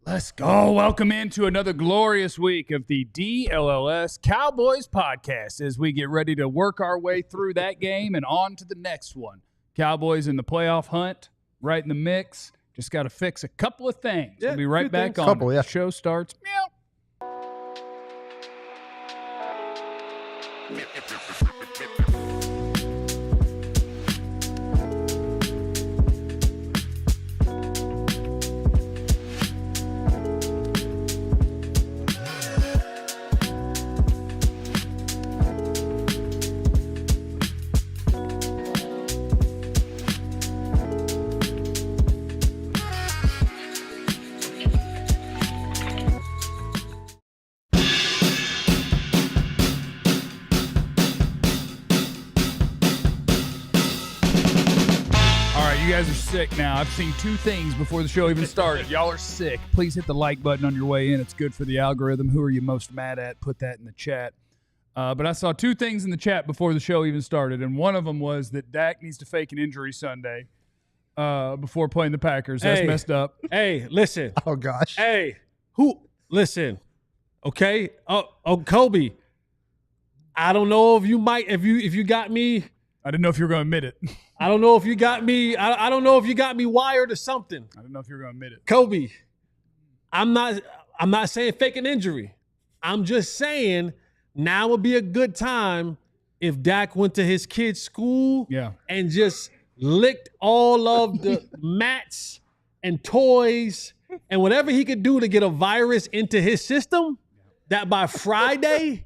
Let's go. Welcome into another glorious week of the DLLS Cowboys podcast as we get ready to work our way through that game and on to the next one. Cowboys in the playoff hunt, right in the mix. Just got to fix a couple of things. Yeah, we'll be right back things. on. Couple, yeah. The show starts. Meow. You guys are sick now. I've seen two things before the show even started. Y'all are sick. Please hit the like button on your way in. It's good for the algorithm. Who are you most mad at? Put that in the chat. But I saw two things in the chat before the show even started, and one of them was that Dak needs to fake an injury Sunday before playing the Packers. That's messed up. Hey, listen. Oh, gosh. Hey, listen. Okay? Oh, Kobe. I don't know if you might, if you got me. I didn't know if you were going to admit it. I don't know if you got me. I don't know if you got me wired or something. I didn't know if you were going to admit it. Kobe, I'm not saying fake an injury. I'm just saying now would be a good time if Dak went to his kid's school and just licked all of the mats and toys and whatever he could do to get a virus into his system, that by Friday,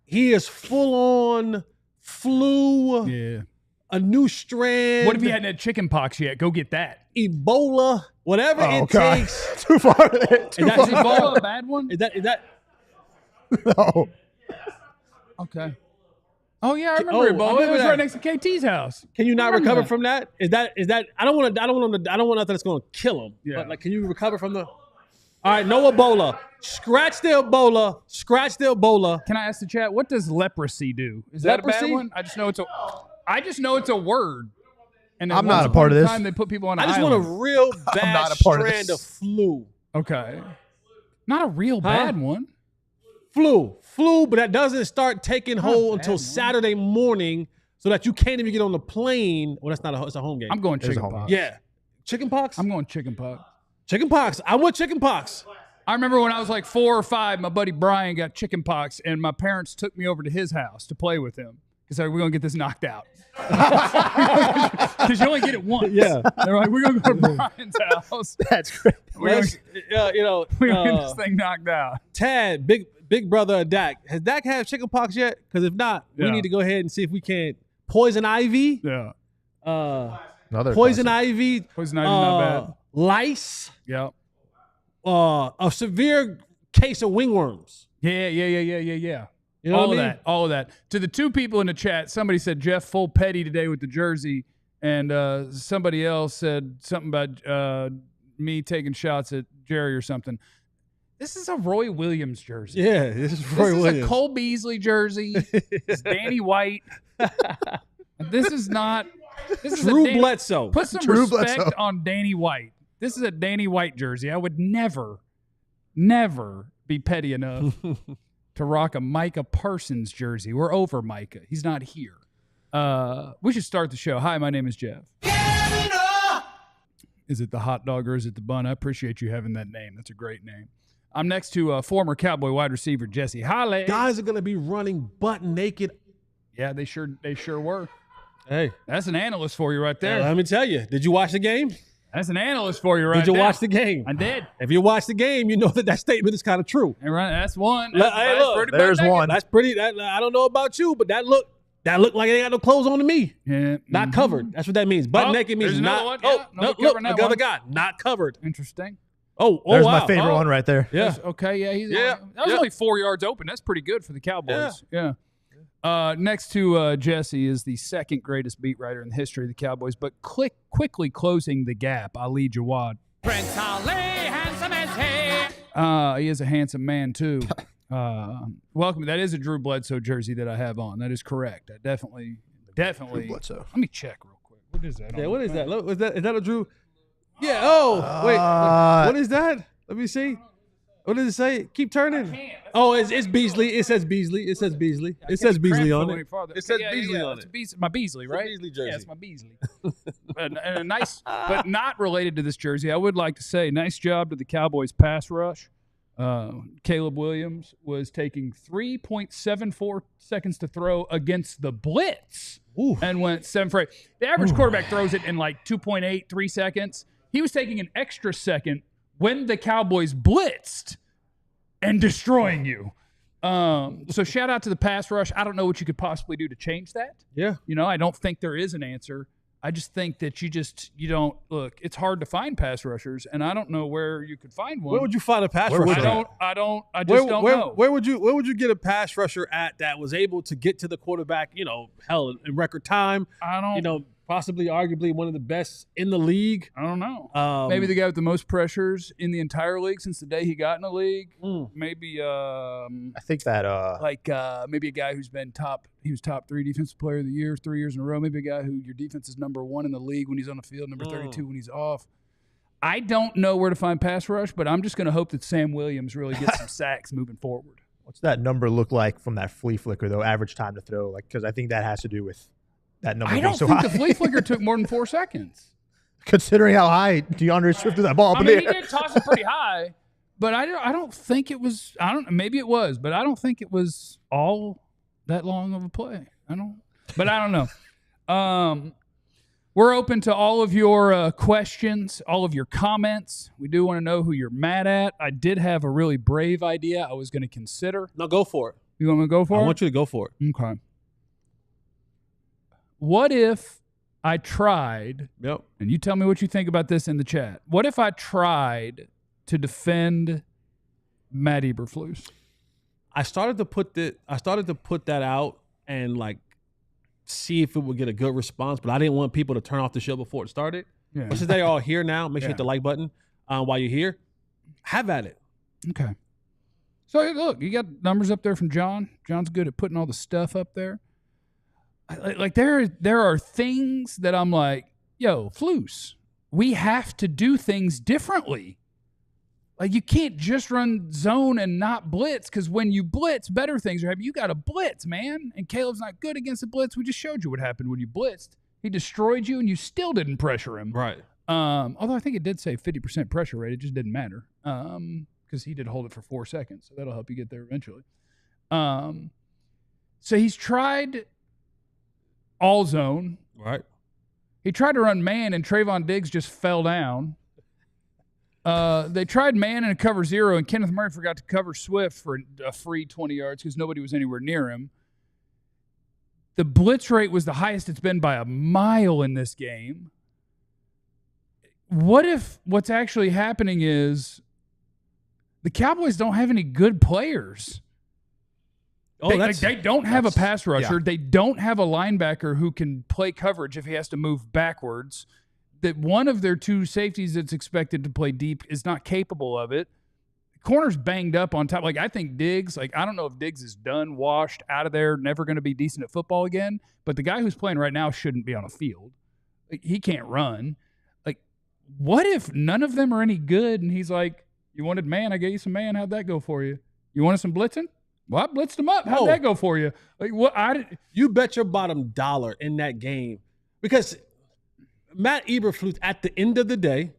he is full on flu. Yeah. A new strand. What if he hadn't had chicken pox yet? Go get that. Ebola, whatever it takes. Too far. Is Ebola a bad one? Is that? No. Okay. Oh yeah, I remember Ebola. It was right next to KT's house. Can you not recover from that? Is that? I don't want nothing that's going to kill him. Yeah. But like, can you recover from the? All right, no Ebola. Scratch the Ebola. Can I ask the chat? What does leprosy do? Is that a bad one? I just know it's a word. And I'm not a part of this. They put people on. I just want a real bad strand of flu. Okay. Not a real bad one. Flu, but that doesn't start taking hold until Saturday morning, so that you can't even get on the plane. Well, it's a home game. I'm going chicken pox. Yeah, chicken pox. I'm going chicken pox. Chicken pox. I want chicken pox. I remember when I was like 4 or 5, my buddy Brian got chicken pox, and my parents took me over to his house to play with him. Because we're going to get this knocked out. Because you only get it once. Yeah. They're like, we're going to go to Brian's house. That's great. We're going to get this thing knocked out. Tad, big brother of Dak. Has Dak had chicken pox yet? Because if not, we need to go ahead and see if we can. Poison ivy. Yeah. Poison ivy. Poison ivy's not bad. Lice. Yeah. A severe case of wingworms. Yeah. You know all of that. To the two people in the chat, somebody said Jeff full petty today with the jersey, and somebody else said something about me taking shots at Jerry or something. This is a Roy Williams jersey. Yeah, this is Roy Williams. This is a Cole Beasley jersey. It's Danny White. This is not. This is Drew Bledsoe. Put some respect on Danny White. This is a Danny White jersey. I would never be petty enough to rock a Micah Parsons jersey. We're over Micah. He's not here. We should start the show. Hi, my name is Jeff. Is it the hot dog or is it the bun? I appreciate you having that name. That's a great name. I'm next to former Cowboy wide receiver Jesse Holly. Guys are going to be running butt naked. Yeah, they sure were. Hey. That's an analyst for you right there. Let me tell you. Did you watch the game? That's an analyst for you right there. Did you watch the game? I did. If you watch the game, you know that statement is kind of true. And that's one. There's one. That's pretty. I don't know about you, but that looked like they ain't got no clothes on to me. Yeah. Not covered. That's what that means. Butt naked means not. Look, the other guy, not covered. Interesting. There's my favorite one right there. Yeah. Okay. Yeah. That was only 4 yards open. That's pretty good for the Cowboys. Yeah. Next to Jesse is the second greatest beat writer in the history of the Cowboys, but quickly closing the gap, Ali Jawad. Prince Ali, handsome as He is a handsome man, too. Welcome. That is a Drew Bledsoe jersey that I have on. That is correct. I definitely. Drew Bledsoe. Let me check real quick. What is that? Yeah, what is that? Is that a Drew? Yeah. Oh, wait. What is that? Let me see. What does it say? Keep turning. Oh, it's Beasley. It says Beasley. It says Beasley. It says Beasley on it. It says Beasley on it. It's my Beasley, right? Beasley jersey. Yeah, it's my Beasley. and a nice, but not related to this jersey. I would like to say, nice job to the Cowboys pass rush. Caleb Williams was taking 3.74 seconds to throw against the blitz. Ooh. And went 7 for 8. The average quarterback throws it in like 2.8, 3 seconds. He was taking an extra second when the Cowboys blitzed and destroying you. So shout out to the pass rush. I don't know what you could possibly do to change that. Yeah. I don't think there is an answer. I just think that you don't look. It's hard to find pass rushers, and I don't know where you could find one. Where would you find a pass rusher? I just don't know. Where would you get a pass rusher at that was able to get to the quarterback? Hell, in record time. I don't. Possibly, arguably one of the best in the league. I don't know. Maybe the guy with the most pressures in the entire league since the day he got in the league. Maybe. I think that maybe a guy who's been top. He was top 3 defensive player of the year 3 years in a row. Maybe a guy who your defense is number 1 in the league when he's on the field, number 32 when he's off. I don't know where to find pass rush, but I'm just going to hope that Sam Williams really gets some sacks moving forward. What's that number look like from that flea flicker though? Average time to throw, because I think that has to do with that number. I don't think the flea flicker took more than 4 seconds. Considering how high DeAndre Swift threw that ball up in the air. He did toss it pretty high, but I don't think it was. Maybe it was, but I don't think it was all that long of a play. I don't know. We're open to all of your questions, all of your comments. We do want to know who you're mad at. I did have a really brave idea I was going to consider. No, go for it. You want me to go for it? I want you to go for it. Okay. What if I tried, and you tell me what you think about this in the chat. What if I tried to defend Matt Eberflus? I started to put that out and see if it would get a good response, but I didn't want people to turn off the show before it started. Yeah. But since they're all here now, make sure you hit the like button while you're here. Have at it. Okay. So look, you got numbers up there from John. John's good at putting all the stuff up there. There are things that I'm like, yo, Flus, we have to do things differently. You can't just run zone and not blitz, because when you blitz, better things are happening. You got to blitz, man. And Caleb's not good against the blitz. We just showed you what happened when you blitzed. He destroyed you, and you still didn't pressure him. Right. Although I think it did say 50% pressure rate. It just didn't matter because he did hold it for 4 seconds. So that'll help you get there eventually. So he's tried all zone. Right. He tried to run man, and Trevon Diggs just fell down. They tried man in a cover 0, and Kenneth Murray forgot to cover Swift for a free 20 yards because nobody was anywhere near him. The blitz rate was the highest it's been by a mile in this game. What if what's actually happening is the Cowboys don't have any good players? They don't have a pass rusher. Yeah. They don't have a linebacker who can play coverage if he has to move backwards. That one of their 2 safeties that's expected to play deep is not capable of it. Corner's banged up on top. I think Diggs, I don't know if Diggs is done, washed, out of there, never going to be decent at football again. But the guy who's playing right now shouldn't be on a field. He can't run. What if none of them are any good? And he's like, you wanted man, I gave you some man. How'd that go for you? You wanted some blitzing? Well, I blitzed him up. How'd that go for you? You bet your bottom dollar in that game. Because Matt Eberflus, at the end of the day,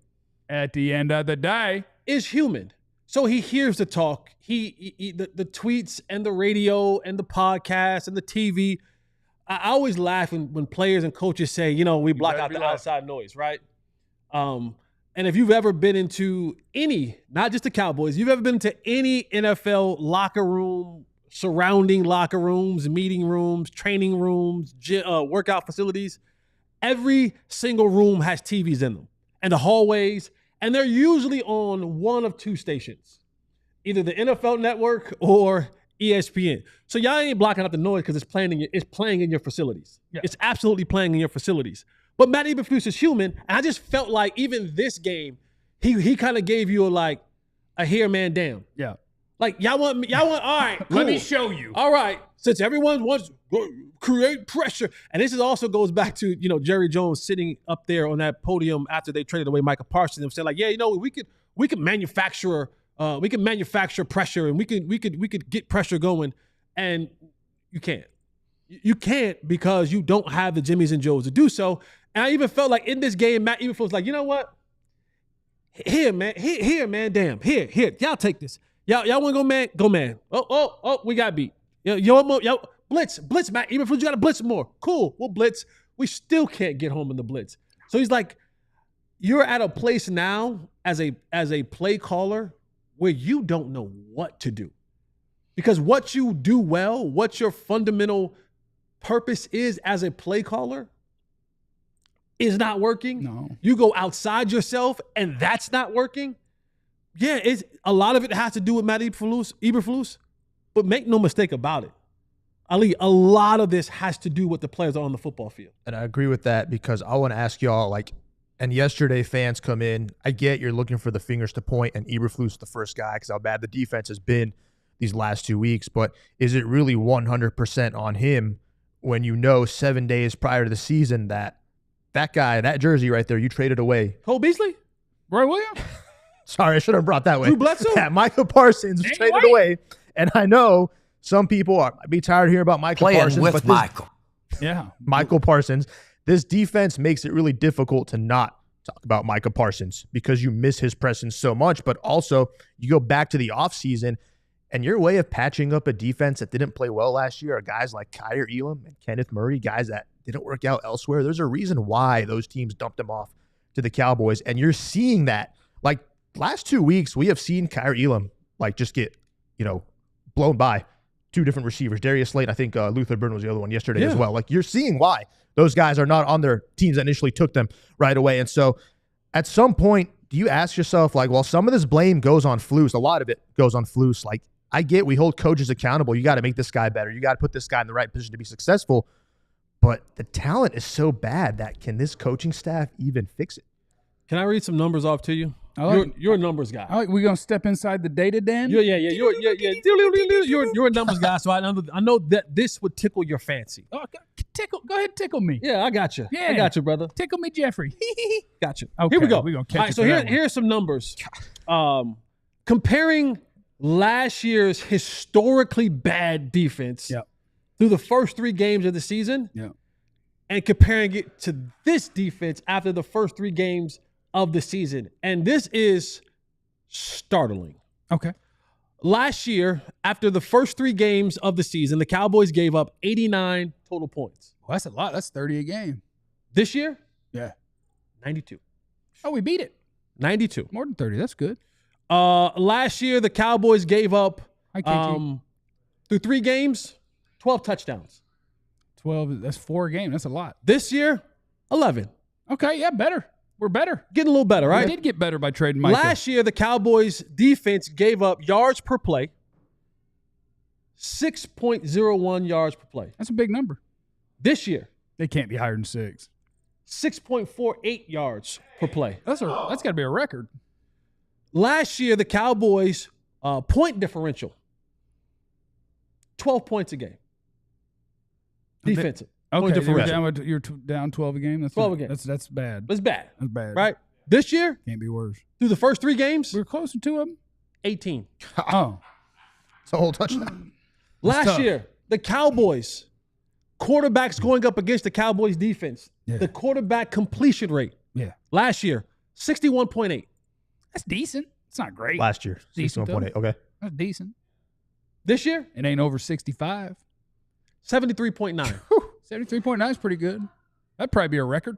is human. So he hears the talk. The tweets and the radio and the podcast and the TV. I always laugh when players and coaches say, we block out the outside noise, right? And if you've ever been into any, not just the Cowboys, you've ever been to any NFL locker room, surrounding locker rooms, meeting rooms, training rooms, workout facilities, every single room has TVs in them and the hallways, and they're usually on one of 2 stations, either the NFL Network or ESPN. So y'all ain't blocking out the noise because it's playing in your facilities. Yeah. It's absolutely playing in your facilities. But Matt Eberflus is human, and I just felt like even this game, he kind of gave you a here man damn. Yeah. Like y'all want all right. Cool. Let me show you. All right, since everyone wants to create pressure, and this also goes back to Jerry Jones sitting up there on that podium after they traded away Micah Parsons and saying like, yeah, we could manufacture pressure and we could get pressure going, and you can't. You can't because you don't have the Jimmys and Joes to do so. And I even felt like in this game, Matt even was like, you know what? Here, man, damn, here, y'all take this. Y'all want to go man? Go man. Oh, we got beat. Yo, blitz, Matt. Even if you got to blitz more, cool. We'll blitz. We still can't get home in the blitz. So he's like, you're at a place now as a play caller where you don't know what to do, because what you do well, what your fundamental purpose is as a play caller, is not working. No, you go outside yourself, and that's not working. Yeah, it's a lot of it has to do with Matt Eberflus, but make no mistake about it, Ali, a lot of this has to do with the players on the football field. And I agree with that, because I want to ask y'all, and yesterday fans come in, I get you're looking for the fingers to point, and Eberflus the first guy because how bad the defense has been these last 2 weeks, but is it really 100% on him when 7 days prior to the season that guy, that jersey right there, you traded away? Cole Beasley? Roy Williams? Sorry, I should have brought that way. Drew Bledsoe? Yeah, Micah Parsons was traded away. And I know some people might be tired of hearing about Micah Parsons. With Michael. Yeah. Michael Parsons. This defense makes it really difficult to not talk about Micah Parsons because you miss his presence so much. But also, you go back to the offseason, and your way of patching up a defense that didn't play well last year are guys like Kyer Elam and Kenneth Murray, guys that didn't work out elsewhere. There's a reason why those teams dumped them off to the Cowboys. And you're seeing that. Last 2 weeks, we have seen Kyer Elam just get, blown by two different receivers. Darius Slade, I think Luther Burn was the other one yesterday as well. You're seeing why those guys are not on their teams that initially took them right away. And so at some point, do you ask yourself, some of this blame goes on Flus. A lot of it goes on Flus. I get we hold coaches accountable. You got to make this guy better. You got to put this guy in the right position to be successful. But the talent is so bad that can this coaching staff even fix it? Can I read some numbers off to you? You're a numbers guy. We're gonna step inside the data, Dan. Yeah. You're a numbers guy, so I know that this would tickle your fancy. Oh, go ahead, tickle me. Yeah, I got you. Yeah, I got you, brother. Tickle me, Jeffrey. Got you. Okay, here we go. We're gonna catch All right, so here's some numbers. Comparing last year's historically bad defense through the first 3 games of the season, and comparing it to this defense after the first 3 games of the season. And this is startling. Okay. Last year, after the first 3 games of the season, the Cowboys gave up 89 total points. Well, that's a lot. That's 30 a game. This year? Yeah. 92. Oh, we beat it. 92. More than 30. That's good. Last year, the Cowboys gave up, through 3 games, 12 touchdowns. 12, that's 4 a game. That's a lot. This year, 11. Okay, yeah, better. We're better. Getting a little better, right? We did get better by trading Micah. Last year, the Cowboys defense gave up yards per play, 6.01 yards per play. That's a big number. This year, they can't be higher than 6. 6.48 yards per play. That's got to be a record. Last year, the Cowboys point differential, 12 points a game. Defensive. Okay, you're down 12 a game. That's 12 a game. That's bad. That's bad. That's bad. Right? This year, can't be worse. Through the first 3 games, we were close to 2 of them. 18. Oh, it's a whole touchdown. Last year, the Cowboys quarterbacks going up against the Cowboys defense. Yeah. The quarterback completion rate. Yeah. Last year, 61.8. That's decent. It's not great. Last year, 61.8. Okay. That's decent. This year, it ain't over 65. 73.9. 73.9 is pretty good. That'd probably be a record.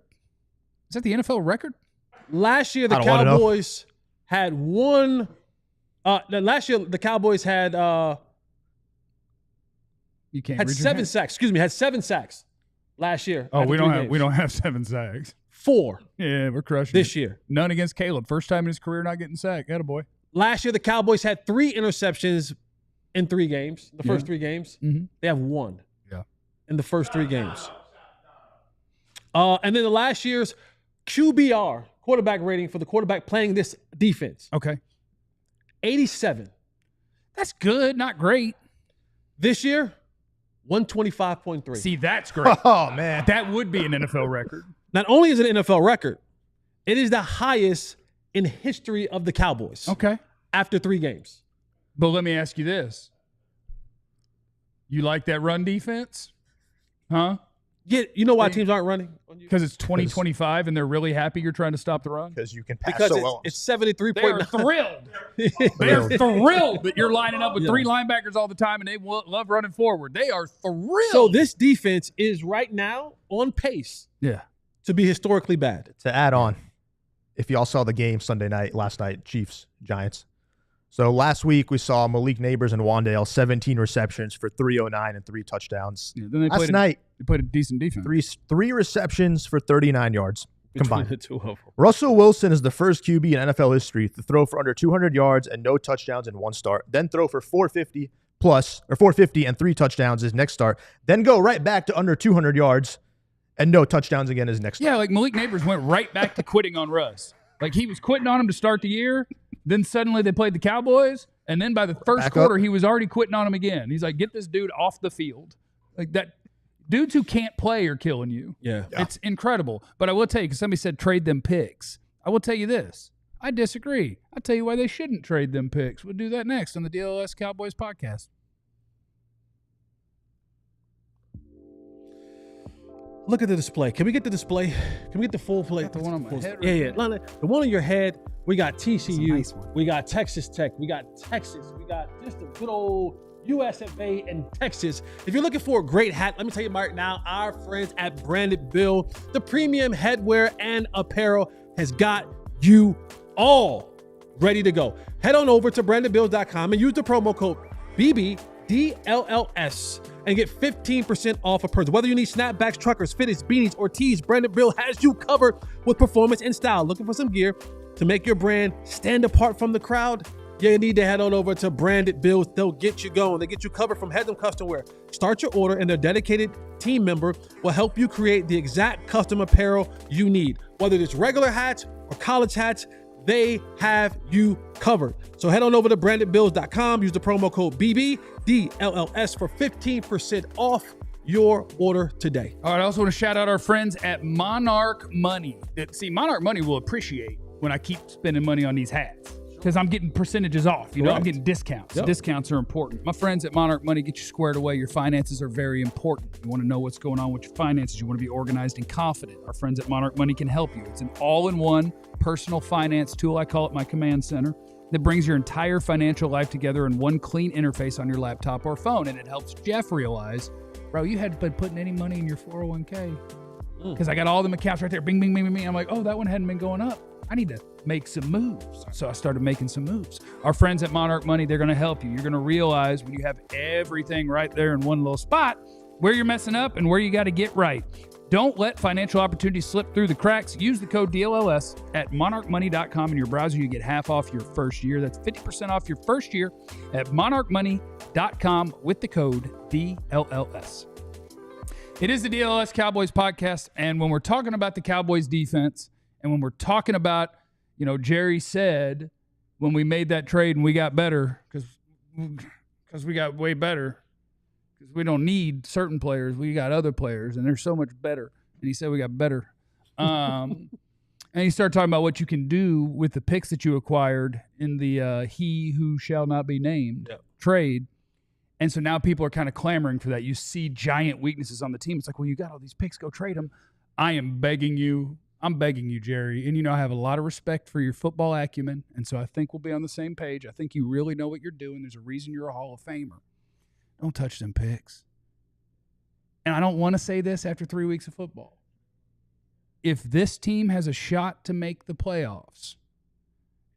Is that the NFL record? Last year, the Cowboys had one. Last year, the Cowboys had. You can't. Had 7 sacks. Excuse me, had 7 sacks last year. Oh, we don't have 7 sacks. 4. Yeah, we're crushing this year. None against Caleb. First time in his career not getting sacked. Attaboy. Last year, the Cowboys had 3 interceptions in 3 games. The first 3 games, they have 1. In the first 3 games. And then the last year's QBR, quarterback rating for the quarterback playing this defense. Okay. 87. That's good, not great. This year, 125.3. See, that's great. Oh, man. That would be an NFL record. Not only is it an NFL record, it is the highest in history of the Cowboys. Okay. After 3 games. But let me ask you this. You like that run defense? Huh? Yeah, you know why teams aren't running? Because it's 2025 and they're really happy you're trying to stop the run? Because you can pass Because so well. it's 73.9. They're thrilled. They're thrilled that you're lining up with 3 linebackers all the time and they love running forward. They are thrilled. So this defense is right now on pace to be historically bad. To add on, if y'all saw the game last night, Chiefs, Giants. So last week we saw Malik Neighbors and Wandale, 17 receptions for 309 and 3 touchdowns. Yeah, then they played a decent defense. Three receptions for 39 yards combined. Between the two of them. Russell Wilson is the first QB in NFL history to throw for under 200 yards and no touchdowns in one start, then throw for 450 and 3 touchdowns his next start, then go right back to under 200 yards and no touchdowns again his next start. Yeah, like Malik Neighbors went right back to quitting on Russ. Like he was quitting on him to start the year. Then suddenly they played the Cowboys. And then by the first quarter, he was already quitting on him again. He's like, get this dude off the field. Like that. Dudes who can't play are killing you. Yeah. It's incredible. But I will tell you, because somebody said trade them picks. I will tell you this. I disagree. I'll tell you why they shouldn't trade them picks. We'll do that next on the DLLS Cowboys podcast. Look at the display. Can we get the display? Can we get the full play? Got the one on my head. Yeah. The one on your head. We got TCU. Nice one. We got Texas Tech. We got Texas. We got just a good old USFA and Texas. If you're looking for a great hat, let me tell you right now, our friends at Branded Bill, the premium headwear and apparel has got you all ready to go. Head on over to brandedbills.com and use the promo code BBDLLS and get 15% off a purchase. Whether you need snapbacks, truckers, fitteds, beanies, or tees, Branded Bill has you covered with performance and style. Looking for some gear to make your brand stand apart from the crowd? You need to head on over to Branded Bills. They'll get you going. They get you covered from head to custom wear. Start your order and their dedicated team member will help you create the exact custom apparel you need. Whether it's regular hats or college hats, they have you covered. So head on over to brandedbills.com. Use the promo code BBDLLS for 15% off your order today. All right, I also want to shout out our friends at Monarch Money. See, Monarch Money will appreciate when I keep spending money on these hats because I'm getting percentages off. You know, I'm getting discounts. Yep. Discounts are important. My friends at Monarch Money get you squared away. Your finances are very important. You want to know what's going on with your finances. You want to be organized and confident. Our friends at Monarch Money can help you. It's an all-in-one personal finance tool. I call it my command center. That brings your entire financial life together in one clean interface on your laptop or phone. And it helps Jeff realize, bro, you hadn't been putting any money in your 401k. Because I got all them accounts right there. Bing, bing, bing, bing, bing. I'm like, oh, that one hadn't been going up. I need to make some moves. So I started making some moves. Our friends at Monarch Money, they're going to help you. You're going to realize when you have everything right there in one little spot, where you're messing up and where you got to get right. Don't let financial opportunities slip through the cracks. Use the code DLLS at monarchmoney.com in your browser. You get half off your first year. That's 50% off your first year at monarchmoney.com with the code DLLS. It is the DLLS Cowboys podcast, and when we're talking about the Cowboys defense, and when we're talking about, you know, Jerry said when we made that trade and we got better because we got way better because we don't need certain players. We got other players, and they're so much better. And he said we got better. And he started talking about what you can do with the picks that you acquired in the he who shall not be named trade. And so now people are kind of clamoring for that. You see giant weaknesses on the team. It's like, well, you got all these picks. Go trade them. I am begging you. I'm begging you, Jerry. And, you know, I have a lot of respect for your football acumen. And so I think we'll be on the same page. I think you really know what you're doing. There's a reason you're a Hall of Famer. Don't touch them picks. And I don't want to say this after 3 weeks of football. If this team has a shot to make the playoffs,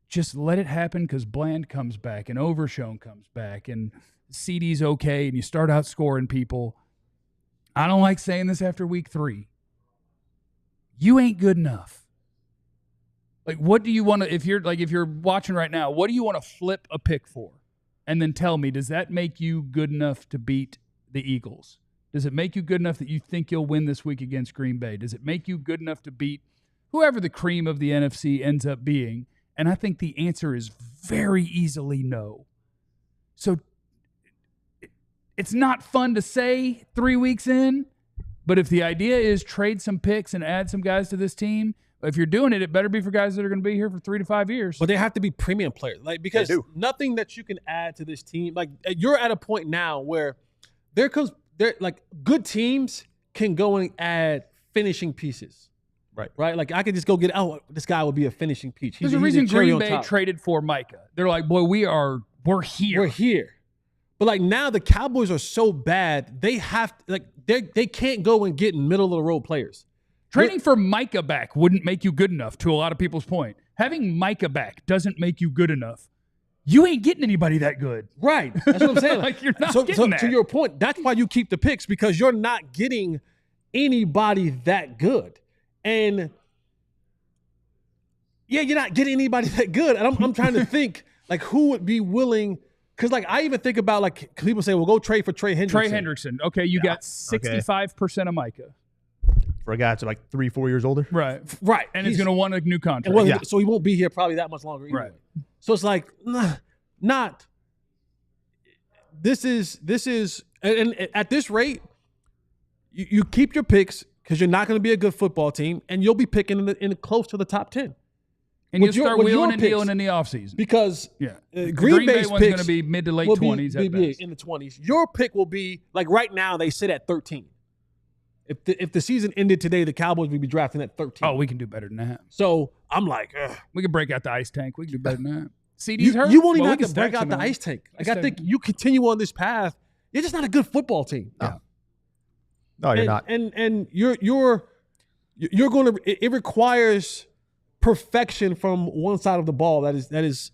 just let it happen because Bland comes back and Overshown comes back and CeeDee's okay and you start out scoring people. I don't like saying this after week 3. You ain't good enough. Like, what do you want to, if you're watching right now, what do you want to flip a pick for? And then tell me, does that make you good enough to beat the Eagles? Does it make you good enough that you think you'll win this week against Green Bay? Does it make you good enough to beat whoever the cream of the NFC ends up being? And I think the answer is very easily no. So it's not fun to say 3 weeks in, but if the idea is trade some picks and add some guys to this team, if you're doing it, it better be for guys that are going to be here for 3 to 5 years. But they have to be premium players, like, because nothing that you can add to this team, like, you're at a point now where like good teams can go and add finishing pieces. Right. Like, I could just go get, this guy would be a finishing piece. There's a reason Green Bay traded for Micah. They're like, boy, we're here. We're here. But like, now the Cowboys are so bad, they have to, like, they can't go and get middle of the road players. Trading for Micah back wouldn't make you good enough, to a lot of people's point. Having Micah back doesn't make you good enough. You ain't getting anybody that good. Right. That's what I'm saying. Like, you're not getting that. To your point, that's why you keep the picks, because you're not getting anybody that good. And yeah, you're not getting anybody that good. And I'm trying to think, like, who would be willing, because, like, I even think about, like, people say, well, go trade for Trey Hendrickson. Trey Hendrickson. Okay, you got 65% of Micah. For a guy that's like 3-4 years older. Right. And he's going to want a new contract. Well, so he won't be here probably that much longer anyway. Right. So it's like, this is, and at this rate, you keep your picks, because you're not going to be a good football team, and you'll be picking in close to the top 10. And you'll start wheeling and dealing in the offseason. Because Green Bay's one's going to be mid to late 20s at best. In the 20s. Your pick will be, like, right now they sit at 13. If the season ended today, the Cowboys would be drafting at 13. Oh, we can do better than that. So I'm like, we can break out the ice tank. We can do better than that. CeeDee's hurt. You won't even have to break out the ice tank. Like, I think you continue on this path, you're just not a good football team. No, you're not. And you're going to. It requires perfection from one side of the ball. That is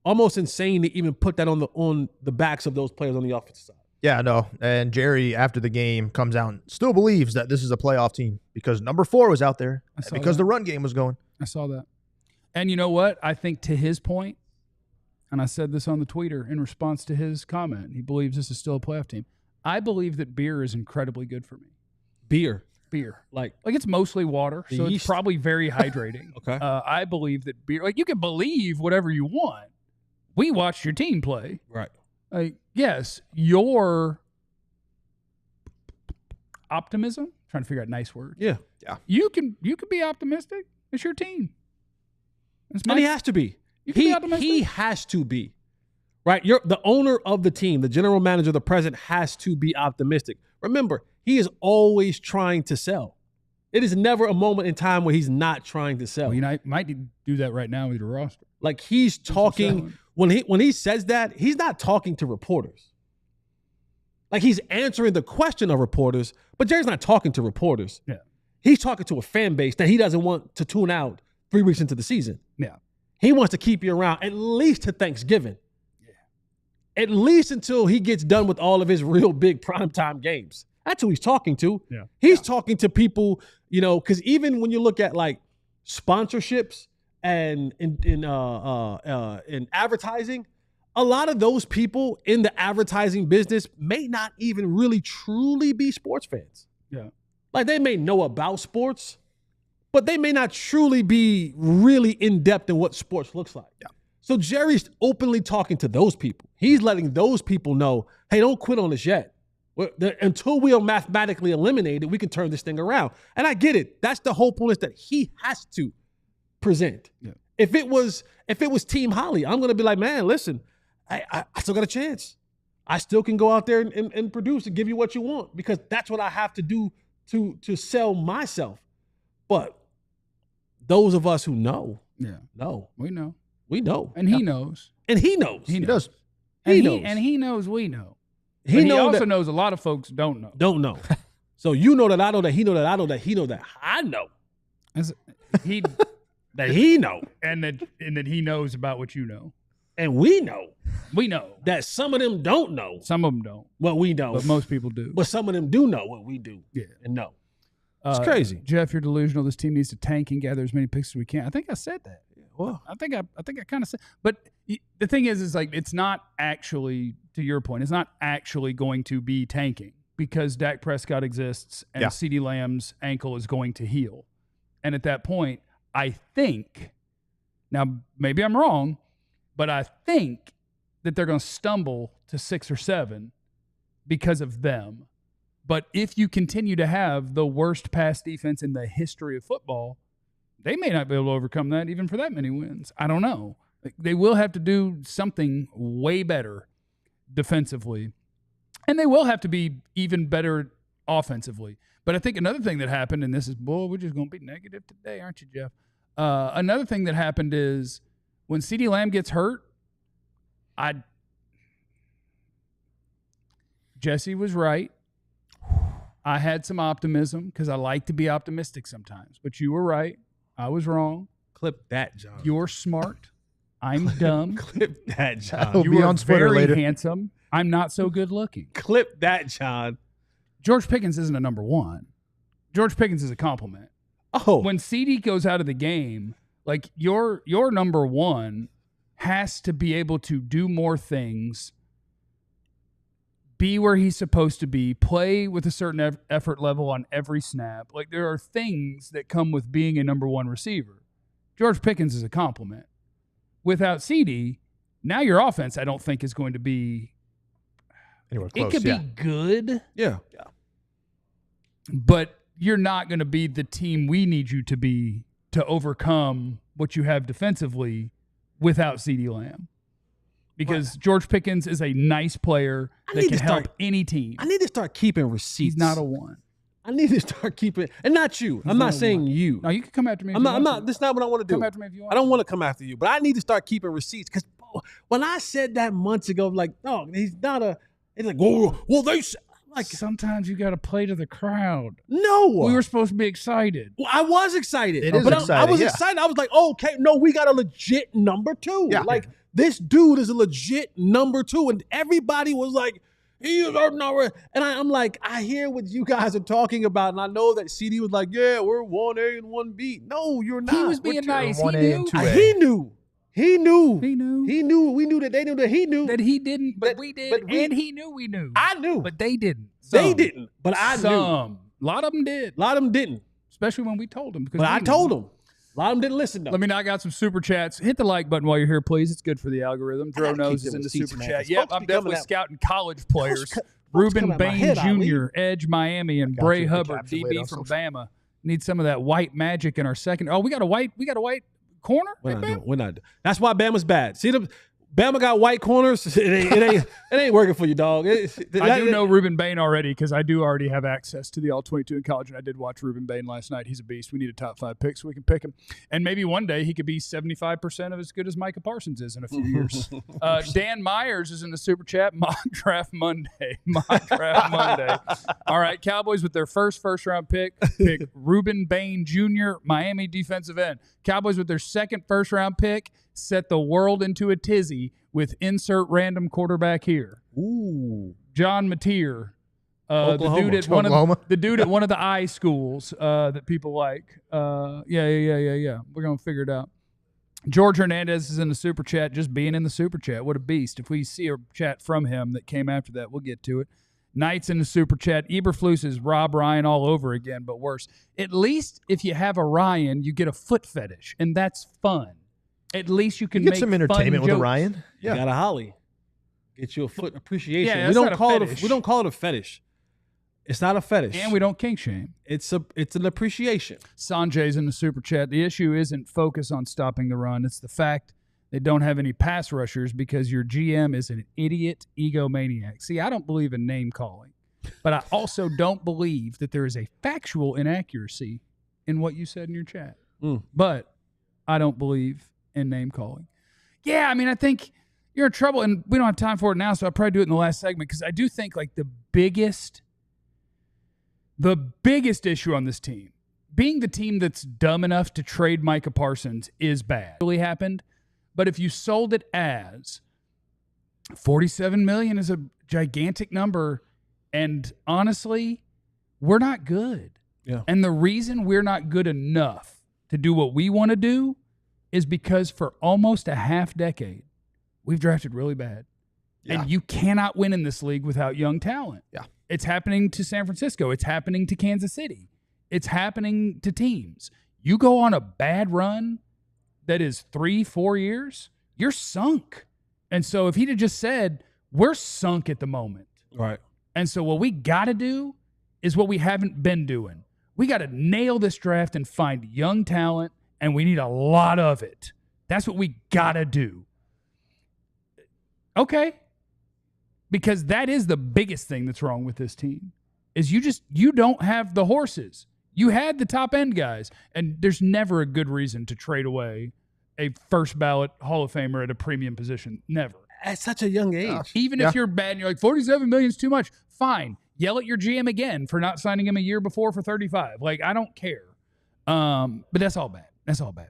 almost insane to even put that on the backs of those players on the offensive side. Yeah, no. And Jerry, after the game, comes out and still believes that this is a playoff team because number 4 was out there, because the run game was going. I saw that. And you know what? I think, to his point, and I said this on the tweeter in response to his comment, he believes this is still a playoff team. I believe that beer is incredibly good for me. Beer. Like it's mostly water, so it's probably very hydrating. Okay. I believe that beer, like, you can believe whatever you want. We watched your team play. Right. Like, yes, your optimism, trying to figure out nice words. Yeah. You can be optimistic. It's your team. And he has to be. He has to be. Right? You're the owner of the team, the general manager, the president has to be optimistic. Remember, he is always trying to sell. It is never a moment in time where he's not trying to sell. Well, you might do that right now with your roster. Like, he's talking, when he says that, he's not talking to reporters. Like, he's answering the question of reporters, but Jerry's not talking to reporters. Yeah. He's talking to a fan base that he doesn't want to tune out 3 weeks into the season. Yeah. He wants to keep you around at least to Thanksgiving. Yeah. At least until he gets done with all of his real big primetime games. That's who he's talking to. Yeah. He's talking to people, because even when you look at, like, sponsorships and in advertising, a lot of those people in the advertising business may not even really truly be sports fans. Yeah. Like, they may know about sports, but they may not truly be really in-depth in what sports looks like. Yeah. So Jerry's openly talking to those people. He's letting those people know, hey, don't quit on us yet. Until we are mathematically eliminated, we can turn this thing around. And I get it. That's the hopefulness that he has to present. Yeah. If it was Team Holly, I'm going to be like, man, listen, I still got a chance. I still can go out there and produce and give you what you want, because that's what I have to do to sell myself. But those of us who know, we know. And he knows. And he knows. He knows. He knows. And he knows we know. He also knows a lot of folks don't know. Don't know. So you know that I know that he know that I know that he know that I know. That he know. And that he knows about what you know. And we know. We know. That some of them don't know. Some of them don't. What we know. But most people do. But some of them do know what we do. Yeah. And know. It's crazy. Jeff, you're delusional. This team needs to tank and gather as many picks as we can. I think I said that. Well, I think I kind of said, but the thing is like, it's not actually, to your point, it's not actually going to be tanking, because Dak Prescott exists and CeeDee Lamb's ankle is going to heal. And at that point, I think, now maybe I'm wrong, but I think that they're going to stumble to 6 or 7 because of them. But if you continue to have the worst pass defense in the history of football, they may not be able to overcome that even for that many wins. I don't know. They will have to do something way better defensively, and they will have to be even better offensively. But I think another thing that happened, and this is, boy, we're just going to be negative today, aren't you, Jeff? Another thing that happened is when CeeDee Lamb gets hurt, Jesse was right. I had some optimism because I like to be optimistic sometimes. But you were right. I was wrong. Clip that, John. You're smart. I'm dumb. Clip that, John. It'll You be are on Twitter very later. handsome. I'm not so good looking. Clip that, John. George Pickens isn't a number one. George Pickens is a compliment. Oh. When CeeDee goes out of the game, like your number one has to be able to do more things, be where he's supposed to be, play with a certain effort level on every snap. Like, there are things that come with being a number one receiver. George Pickens is a compliment. Without CeeDee, now your offense, I don't think, is going to be Anywhere close, it could be good, Yeah. but you're not going to be the team we need you to be to overcome what you have defensively without CeeDee Lamb. Because George Pickens is a nice player that can help any team. I need to start keeping receipts. He's not a one. I need to start keeping, and not you. I'm not saying you. No, you can come after me. I'm not. That's not what I want to do. Come after me if you want. I don't want to come after you, but I need to start keeping receipts because when I said that months ago, like, no, he's not a. It's like, well, they like. Sometimes you got to play to the crowd. No, We were supposed to be excited. Well, I was excited. It is but exciting, I was yeah. excited. I was like, okay, no, we got a legit number 2. Yeah. Like, this dude is a legit number 2. And everybody was like, he is our number. And I'm like, I hear what you guys are talking about. And I know that CD was like, yeah, we're 1A and 1B. No, you're not. He was being nice. He 1A knew. and 2A. He knew. He knew. He knew. We knew that they knew that he knew. That he didn't, but we did. but we- and he knew we knew. I knew. But they didn't. They Some. didn't. But I knew. Some. A lot of them did. A lot of them didn't. Especially when we told them. Because But I we told knew. them. A lot of them didn't listen, though. Let me knock out some super chats. Hit the like button while you're here, please. It's good for the algorithm. Dro gotta knows keep is them in the receipts, super man. chat. It's Yep, supposed to I'm be coming definitely out. scouting college players. coming Ruben out my Bain head, Ali. Jr., Edge Miami, and got you Bray with the Hubbard, caption DB later on from social. Bama. Need some of that white magic in our second. Oh, we got a white corner? We're Hey, not Bam? doing. We're not. That's why Bama's bad. See them. Bama got white corners. It ain't working for you, dog. I do know Ruben Bain already because I do already have access to the All-22 in college, and I did watch Ruben Bain last night. He's a beast. We need a top 5 pick so we can pick him. And maybe one day he could be 75% of as good as Micah Parsons is in a few years. Dan Myers is in the super chat. Mock Draft Monday. Mock Draft Monday. All right, Cowboys with their first-round pick Ruben Bain Jr., Miami defensive end. Cowboys with their second first-round pick set the world into a tizzy with insert random quarterback here. Ooh. John Mateer, Oklahoma. the dude at one of the I schools that people like. Yeah. We're gonna figure it out. George Hernandez is in the super chat, just being in the super chat. What a beast! If we see a chat from him that came after that, we'll get to it. Knight's in the super chat. Eberflus is Rob Ryan all over again, but worse. At least if you have a Ryan, you get a foot fetish, and that's fun. At least you can Get make some fun entertainment with a jokes. Ryan. You got a holly. Get you a foot appreciation. Yeah, we that's don't not a call it. fetish. We don't call it a fetish. It's not a fetish. And we don't kink shame. It's an appreciation. Sanjay's in the super chat. The issue isn't focus on stopping the run. It's the fact they don't have any pass rushers because your GM is an idiot egomaniac. See, I don't believe in name calling, but I also don't believe that there is a factual inaccuracy in what you said in your chat. But I don't believe in name calling. Yeah, I mean, I think you're in trouble, and we don't have time for it now, so I'll probably do it in the last segment because I do think like the biggest issue on this team, being the team that's dumb enough to trade Micah Parsons is bad. It really happened, but if you sold it as $47 million is a gigantic number, and honestly, we're not good. Yeah. And the reason we're not good enough to do what we want to do is because for almost a half decade, we've drafted really bad. Yeah. And you cannot win in this league without young talent. Yeah. It's happening to San Francisco. It's happening to Kansas City. It's happening to teams. You go on a bad run that is 3-4 years, you're sunk. And so if he'd have just said, we're sunk at the moment. Right. And so what we got to do is what we haven't been doing. We got to nail this draft and find young talent, and we need a lot of it. That's what we got to do. Okay. Because that is the biggest thing that's wrong with this team is you don't have the horses. You had the top end guys, and there's never a good reason to trade away a first ballot Hall of Famer at a premium position. Never. At such a young age. Even if you're bad and you're like, $47 million is too much, fine. Yell at your GM again for not signing him a year before for 35. Like, I don't care. But that's all bad. That's all bad.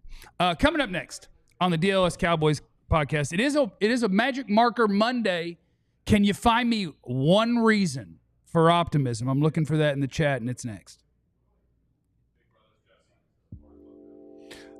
Coming up next on the DLLS Cowboys podcast, it is a Magic Marker Monday. Can you find me one reason for optimism? I'm looking for that in the chat, and it's next.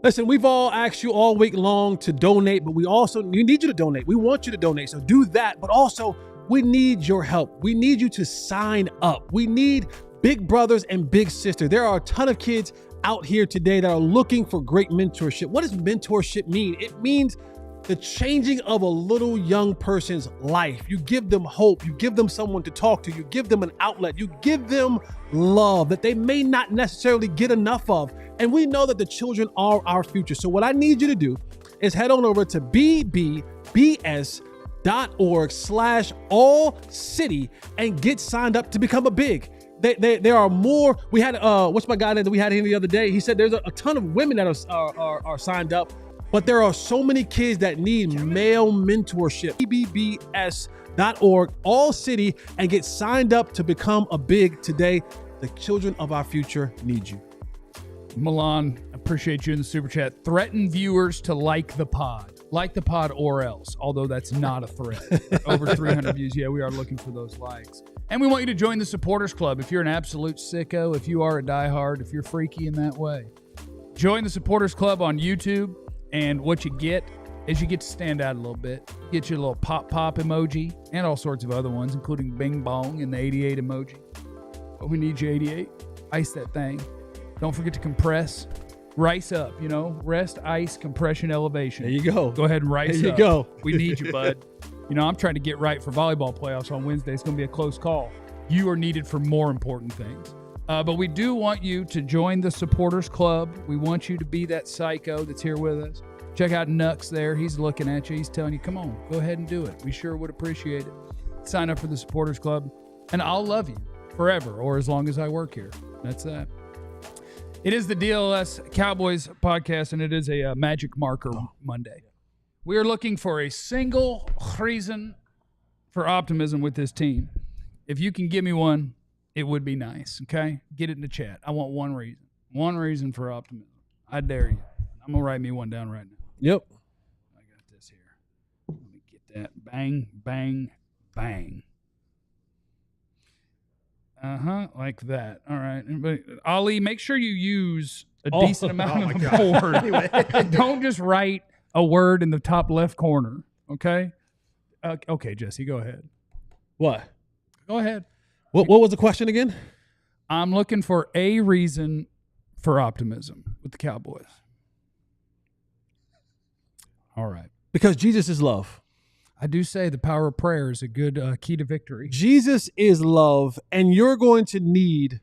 Listen, we've all asked you all week long to donate, but we need you to donate. We want you to donate, so do that. But also, we need your help. We need you to sign up. We need big brothers and big sisters. There are a ton of kids out here today that are looking for great mentorship. What does mentorship mean? It means the changing of a little young person's life. You give them hope. You give them someone to talk to. You give them an outlet. You give them love that they may not necessarily get enough of. And we know that the children are our future. So what I need you to do is head on over to bbbs.org/ALLCITY and get signed up to become a big. There are more. We had, what's my guy that we had here the other day? He said there's a ton of women that are signed up. But there are so many kids that need male mentorship. BBBS.org, ALLCITY, and get signed up to become a big today. The children of our future need you. Milan, appreciate you in the super chat. Threaten viewers to like the pod or else, although that's not a threat. Over 300 views. Yeah, we are looking for those likes. And we want you to join the supporters club. If you're an absolute sicko, if you are a diehard, if you're freaky in that way, join the supporters club on YouTube. And what you get is you get to stand out a little bit. You get your little pop emoji and all sorts of other ones, including Bing Bong and the 88 emoji. But we need you 88. Ice that thing. Don't forget to compress. Rice up, rest, ice, compression, elevation. There you go. Go ahead and rice up. There you go. We need you, bud. I'm trying to get right for volleyball playoffs on Wednesday. It's going to be a close call. You are needed for more important things. But we do want you to join the supporters club. We want you to be that psycho that's here with us. Check out Nux there. He's looking at you. He's telling you, come on, go ahead and do it. We sure would appreciate it. Sign up for the supporters club, and I'll love you forever or as long as I work here. That's that. It is the DLLS Cowboys podcast, and it is a Magic Marker Monday. We are looking for a single reason for optimism with this team. If you can give me one, it would be nice, okay? Get it in the chat. I want one reason. One reason for optimism. I dare you. I'm going to write me one down right now. Yep. I got this here. Let me get that. Bang, bang, bang. Like that. All right. Everybody, Ali, make sure you use a decent amount of the board. Anyway. Don't just write a word in the top left corner, okay? Okay, Jesse, go ahead. What? Go ahead. What was the question again? I'm looking for a reason for optimism with the Cowboys. All right. Because Jesus is love. I do say the power of prayer is a good key to victory. Jesus is love, and you're going to need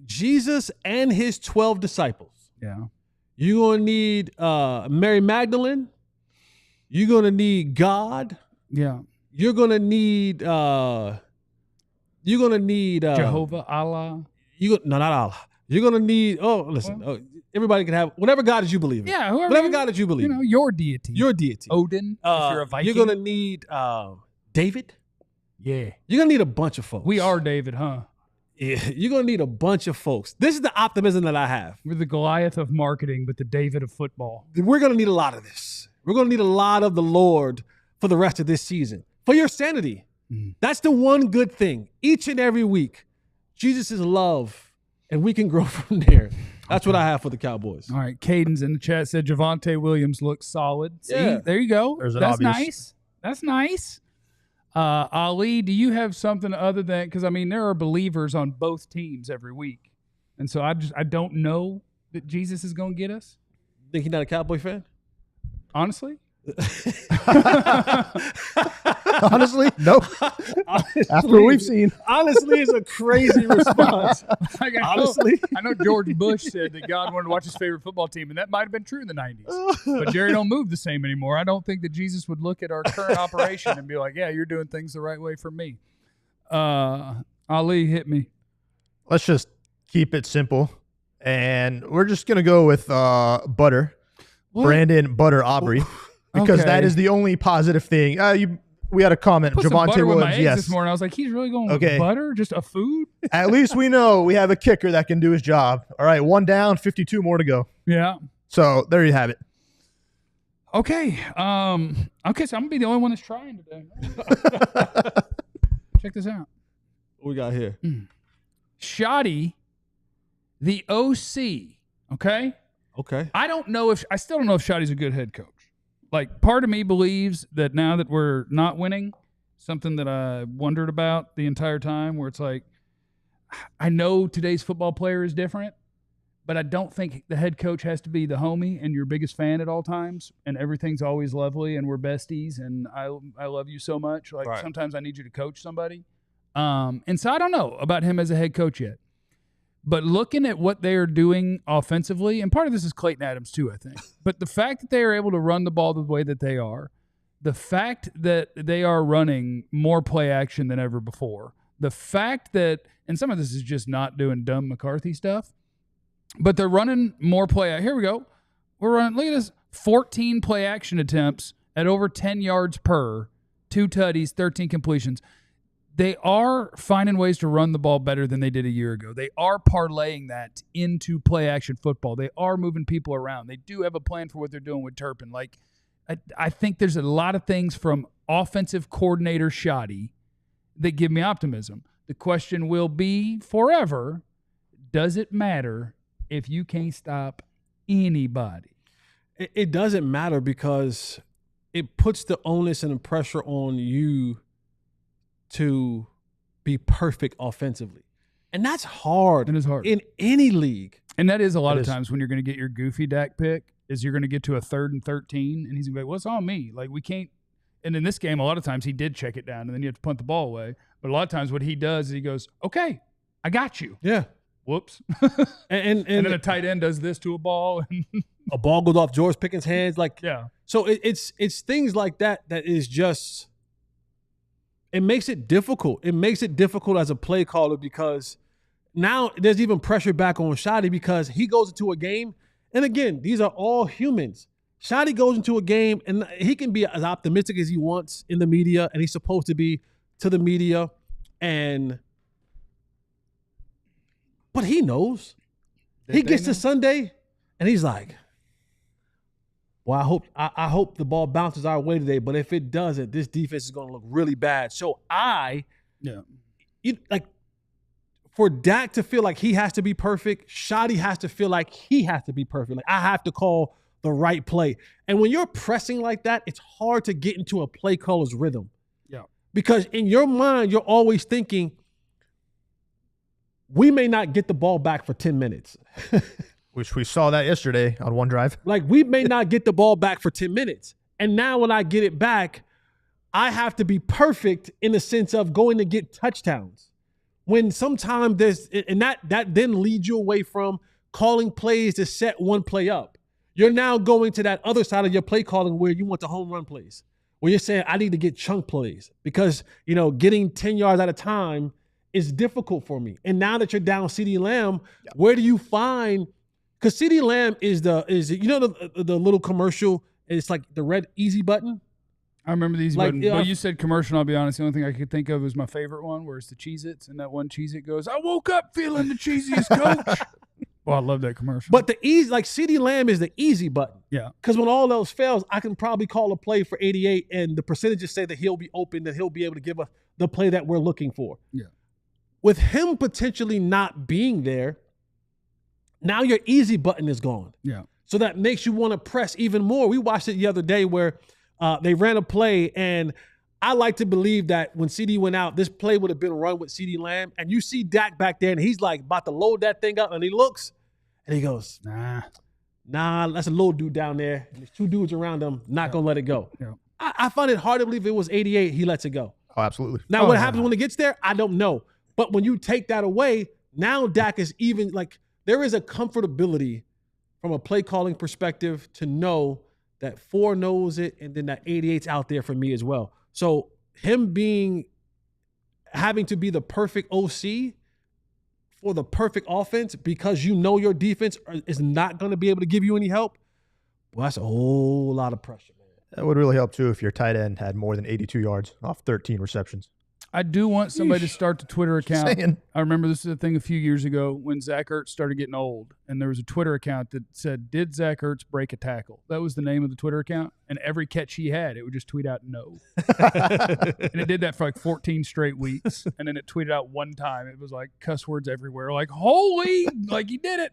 Jesus and his 12 disciples. Yeah. You're going to need Mary Magdalene. You're going to need God. Yeah. You're going to need Jehovah, Allah. No, not Allah. You're going to need, everybody can have whatever God that you believe in. Yeah, whatever God that you believe in. Your deity. Your deity. Odin, if you're a Viking. You're going to need David. Yeah. You're going to need a bunch of folks. We are David, huh? Yeah, you're going to need a bunch of folks. This is the optimism that I have. We're the Goliath of marketing, but the David of football. We're going to need a lot of this. We're going to need a lot of the Lord for the rest of this season. For your sanity. That's the one good thing. Each and every week, Jesus is love, and we can grow from there. That's what I have for the Cowboys. All right. Cadence in the chat said Javonte Williams looks solid. See, Yeah. There you go. There's an That's obvious. nice. That's nice. Ali, do you have something other than, because, there are believers on both teams every week. And so I don't know that Jesus is going to get us. Think you're not a Cowboy fan? Honestly, Honestly, nope. After what we've seen. Honestly is a crazy response. Like Honestly. I know George Bush said that God wanted to watch his favorite football team, and that might have been true in the 90s. But Jerry don't move the same anymore. I don't think that Jesus would look at our current operation and be like, yeah, you're doing things the right way for me. Ali, hit me. Let's just keep it simple. And we're just going to go with Butter. What? Brandon Butter Aubrey. Because that is the only positive thing. We had a comment. Put some Javonte butter with my Williams, eggs yes. This morning, I was like, he's really going with butter? Just a food? At least we know we have a kicker that can do his job. All right, 1 down, 52 more to go. Yeah. So there you have it. Okay. So I'm gonna be the only one that's trying today. Check this out. What we got here? Shoddy, the OC. Okay. Okay. I still don't know if Shoddy's a good head coach. Like, part of me believes that now that we're not winning, something that I wondered about the entire time, where it's like, I know today's football player is different, but I don't think the head coach has to be the homie and your biggest fan at all times, and everything's always lovely and we're besties and I love you so much. Like, right. Sometimes I need you to coach somebody. And so I don't know about him as a head coach yet. But looking at what they are doing offensively, and part of this is Clayton Adams too, I think. But the fact that they are able to run the ball the way that they are, the fact that they are running more play action than ever before, the fact that, and some of this is just not doing dumb McCarthy stuff, but they're running more play. Here we go. We're running, look at this, 14 play action attempts at over 10 yards per, 2 tutties, 13 completions. They are finding ways to run the ball better than they did a year ago. They are parlaying that into play-action football. They are moving people around. They do have a plan for what they're doing with Turpin. Like, I think there's a lot of things from offensive coordinator Shoddy that give me optimism. The question will be forever, does it matter if you can't stop anybody? It doesn't matter because it puts the onus and the pressure on you to be perfect offensively. And that's hard. It is hard. In any league. And that is a lot of times when you're going to get your goofy Dak pick, is you're going to get to a 3rd and 13, and he's going to be like, well, it's on me. Like, we can't. And in this game, a lot of times he did check it down, and then you have to punt the ball away. But a lot of times what he does is he goes, okay, I got you. Yeah. Whoops. and then a tight end does this to a ball. And a ball goes off George Pickens' hands. Like, yeah. So it's things like that is just – it makes it difficult. It makes it difficult as a play caller because now there's even pressure back on Shoddy because he goes into a game. And again, these are all humans. Shoddy goes into a game and he can be as optimistic as he wants in the media, and he's supposed to be to the media. But he knows. He gets to Sunday and he's like, well, I hope the ball bounces our way today, but if it doesn't, this defense is going to look really bad. So for Dak to feel like he has to be perfect, Shoddy has to feel like he has to be perfect. Like, I have to call the right play. And when you're pressing like that, it's hard to get into a play caller's rhythm. Yeah. Because in your mind, you're always thinking, we may not get the ball back for 10 minutes. Which we saw that yesterday on one drive. Like, we may not get the ball back for 10 minutes. And now when I get it back, I have to be perfect in the sense of going to get touchdowns. When sometimes that then leads you away from calling plays to set one play up. You're now going to that other side of your play calling where you want the home run plays, where you're saying, I need to get chunk plays because, getting 10 yards at a time is difficult for me. And now that you're down CeeDee Lamb, where do you find – because CeeDee Lamb is the little commercial, and it's like the red easy button. I remember the easy button. But you said commercial, I'll be honest. The only thing I could think of was my favorite one, where it's the Cheez-Its, and that one Cheez-It goes, I woke up feeling the cheesiest, coach. Well, I love that commercial. But the easy, like CeeDee Lamb is the easy button. Yeah. Because when all else fails, I can probably call a play for 88, and the percentages say that he'll be open, that he'll be able to give us the play that we're looking for. Yeah. With him potentially not being there, now your easy button is gone. Yeah. So that makes you want to press even more. We watched it the other day where they ran a play, and I like to believe that when CD went out, this play would have been run with CeeDee Lamb. And you see Dak back there, and he's like about to load that thing up, and he looks, and he goes, nah. Nah, that's a little dude down there. And there's 2 dudes around him, not going to let it go. Yeah. I find it hard to believe if it was 88, he lets it go. Oh, absolutely. Now, what happens when it gets there, I don't know. But when you take that away, now Dak is even like, there is a comfortability from a play calling perspective to know that 4 knows it and then that 88's out there for me as well. So him having to be the perfect OC for the perfect offense because you know your defense is not going to be able to give you any help, well, that's a whole lot of pressure, man. That would really help too if your tight end had more than 82 yards off 13 receptions. I do want somebody to start the Twitter account. I remember this is a thing a few years ago when Zach Ertz started getting old, and there was a Twitter account that said, "Did Zach Ertz break a tackle?" That was the name of the Twitter account, and every catch he had, it would just tweet out no. And it did that for like 14 straight weeks, and then it tweeted out one time. It was like cuss words everywhere, like "holy," like he did it.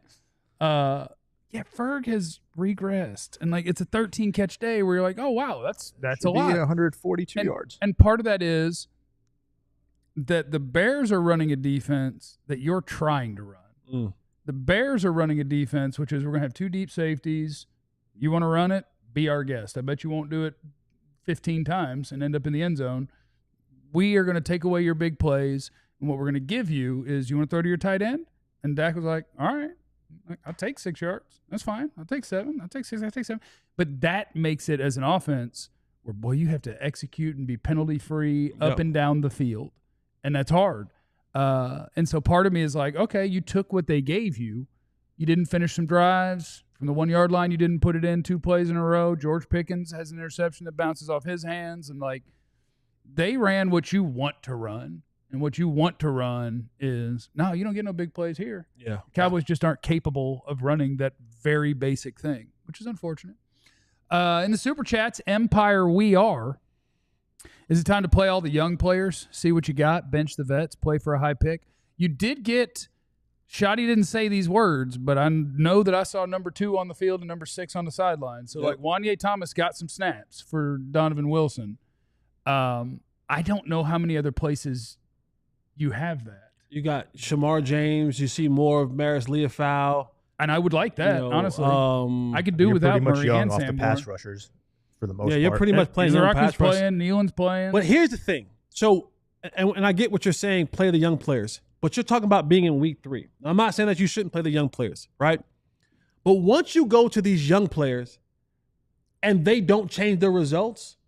Yeah, Ferg has regressed, and like it's a 13 catch day where you're like, "Oh wow, that's a lot." 142 yards, and part of that is that the Bears are running a defense that you're trying to run. The Bears are running a defense, which is we're going to have 2 deep safeties. You want to run it? Be our guest. I bet you won't do it 15 times and end up in the end zone. We are going to take away your big plays, and what we're going to give you is you want to throw to your tight end? And Dak was like, all right, I'll take 6 yards. That's fine. I'll take 7. I'll take 6. I'll take 7. But that makes it as an offense where, boy, you have to execute and be penalty-free up and down the field. And that's hard. And so part of me is like, okay, you took what they gave you. You didn't finish some drives. From the 1-yard line, you didn't put it in 2 plays in a row. George Pickens has an interception that bounces off his hands. And, like, they ran what you want to run. And what you want to run is, no, you don't get no big plays here. Yeah. Cowboys just aren't capable of running that very basic thing, which is unfortunate. In the Super Chats, Empire We Are. Is it time to play all the young players? See what you got, bench the vets, play for a high pick? You did get – Shotty didn't say these words, but I know that I saw number 2 on the field and number 6 on the sideline. So, like, Wanye Thomas got some snaps for Donovan Wilson. I don't know how many other places you have that. You got Shamar James. You see more of Maris Leofau. And I would like that, honestly. I could do You're without pretty much Murray young and off Sam the pass Moore. rushers. For the most part. Yeah, you're pretty much playing young pass rush. playing, Nealon's playing. But here's the thing. So, and I get what you're saying, play the young players. But you're talking about being in week 3. I'm not saying that you shouldn't play the young players, right? But once you go to these young players and they don't change their results,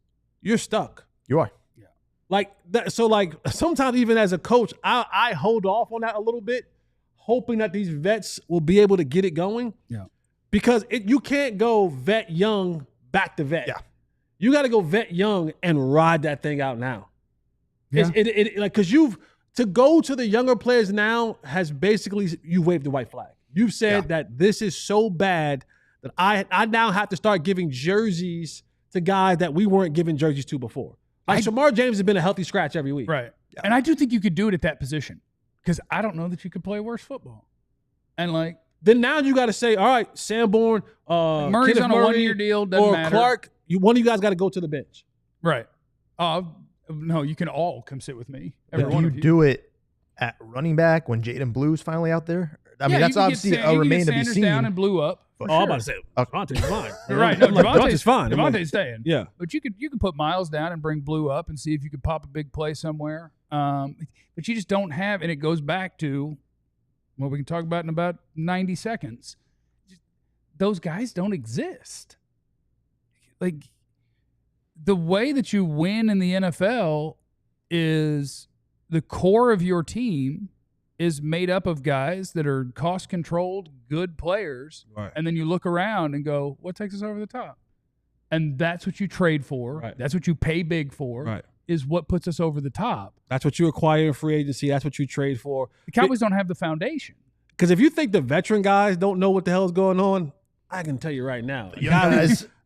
you're stuck. You are. Yeah. Like that. So, like, sometimes even as a coach, I hold off on that a little bit, hoping that these vets will be able to get it going. Yeah. Because you can't go vet young back to vet. Yeah. You got to go vet young and ride that thing out now. Yeah. Because to go to the younger players now has basically, you waved the white flag. You've said that this is so bad that I now have to start giving jerseys to guys that we weren't giving jerseys to before. Like Shamar James has been a healthy scratch every week. Right. Yeah. And I do think you could do it at that position because I don't know that you could play worse football. And, like, then now you got to say, all right, Sanborn, Murray's Kenneth on a Murray, 1-year deal, doesn't or matter. Clark, one of you guys got to go to the bench. Right. No, you can all come sit with me. But do you do it at running back when Jaden Blue's finally out there? I mean, that's obviously a remain to be seen. Down and Blue up. I'm about to say, Devontae's fine. Right. No, Devontae's fine. Devontae's staying. Yeah. But you could put Miles down and bring Blue up and see if you could pop a big play somewhere. But you just don't have, and it goes back to what we can talk about in about 90 seconds. Those guys don't exist. Like, the way that you win in the NFL is the core of your team is made up of guys that are cost-controlled, good players, right. And then you look around and go, what takes us over the top? And that's what you trade for. Right. That's what you pay big for, right. Is what puts us over the top. That's what you acquire in free agency. That's what you trade for. The Cowboys don't have the foundation. Because if you think the veteran guys don't know what the hell is going on, I can tell you right now,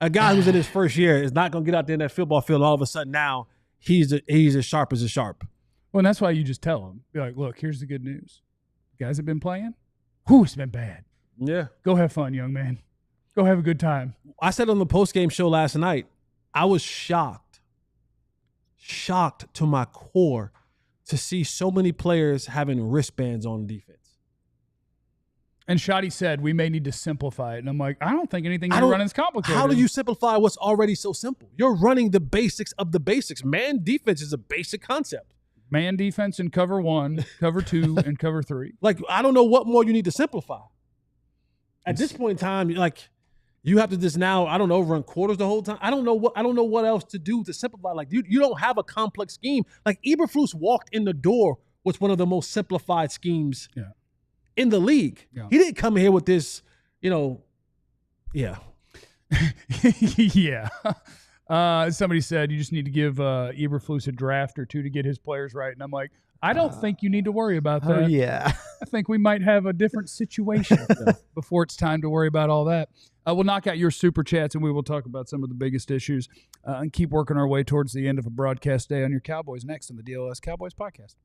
a guy who's in his first year is not going to get out there in that football field. All of a sudden now he's as sharp as a sharp. Well, and that's why you just tell them, be like, look, here's the good news. You guys have been playing. Whew, it's been bad. Yeah. Go have fun, young man. Go have a good time. I said on the postgame show last night, I was shocked to my core to see so many players having wristbands on defense. And Shotty said we may need to simplify it. And I'm like, I don't think anything you're running is complicated. How do you simplify what's already so simple? You're running the basics of the basics. Man defense is a basic concept. Man defense in cover 1, cover 2, and cover 3. Like, I don't know what more you need to simplify. At this point in time, like, you have to just now, I don't know, run quarters the whole time. I don't know what else to do to simplify. Like, you don't have a complex scheme. Like, Eberflus walked in the door with one of the most simplified schemes in the league. Yeah. He didn't come here with this, yeah. Somebody said you just need to give Eberflus a draft or 2 to get his players right. And I'm like, I don't think you need to worry about that. Oh, yeah. I think we might have a different situation before it's time to worry about all that. We'll knock out your super chats, and we will talk about some of the biggest issues and keep working our way towards the end of a broadcast day on your Cowboys next on the DLLS Cowboys podcast.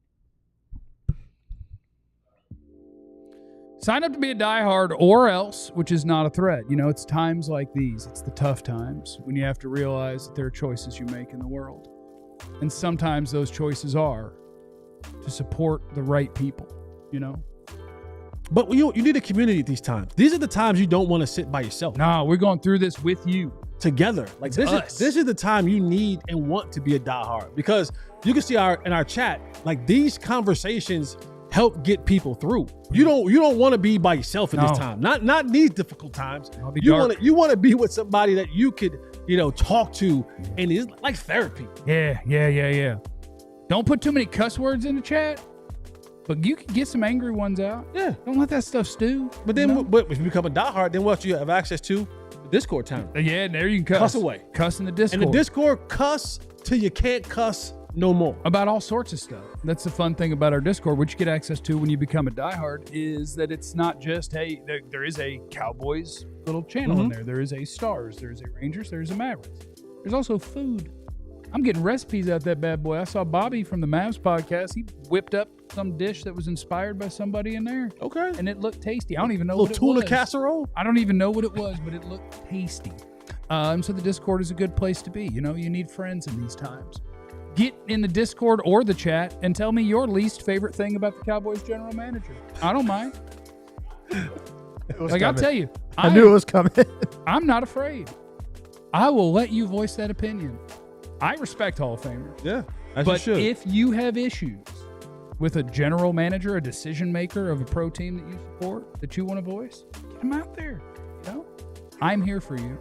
Sign up to be a diehard or else, which is not a threat. It's times like these. It's the tough times when you have to realize that there are choices you make in the world. And sometimes those choices are to support the right people, But you need a community at these times. These are the times you don't want to sit by yourself. No, we're going through this with you. Together. Like this is the time you need and want to be a diehard. Because you can see in our chat, like these conversations help get people through. You don't want to be by yourself at this time. Not in these difficult times. You want to be with somebody that you could, talk to, and it's like therapy. Yeah. Don't put too many cuss words in the chat, but you can get some angry ones out. Yeah. Don't let that stuff stew. But then but if you become a diehard, then what you have access to? The Discord time. Yeah, and there you can cuss away. Cuss in the Discord. And the Discord, cuss till you can't cuss no more. About all sorts of stuff. That's the fun thing about our Discord, which you get access to when you become a diehard, is that it's not just, hey, there is a Cowboys little channel in there. There is a Stars. There's a Rangers. There's a Mavericks. There's also food. I'm getting recipes out that bad boy. I saw Bobby from the Mavs podcast. He whipped up some dish that was inspired by somebody in there. Okay. And it looked tasty. I don't even know what it was. Tuna casserole? I don't even know what it was, but it looked tasty. So the Discord is a good place to be. You need friends in these times. Get in the Discord or the chat and tell me your least favorite thing about the Cowboys general manager. I don't mind. I'll tell you. I knew it was coming. I'm not afraid. I will let you voice that opinion. I respect Hall of Famers. Yeah, as but you should. If you have issues with a general manager, a decision maker of a pro team that you support, that you want to voice, get them out there. I'm here for you.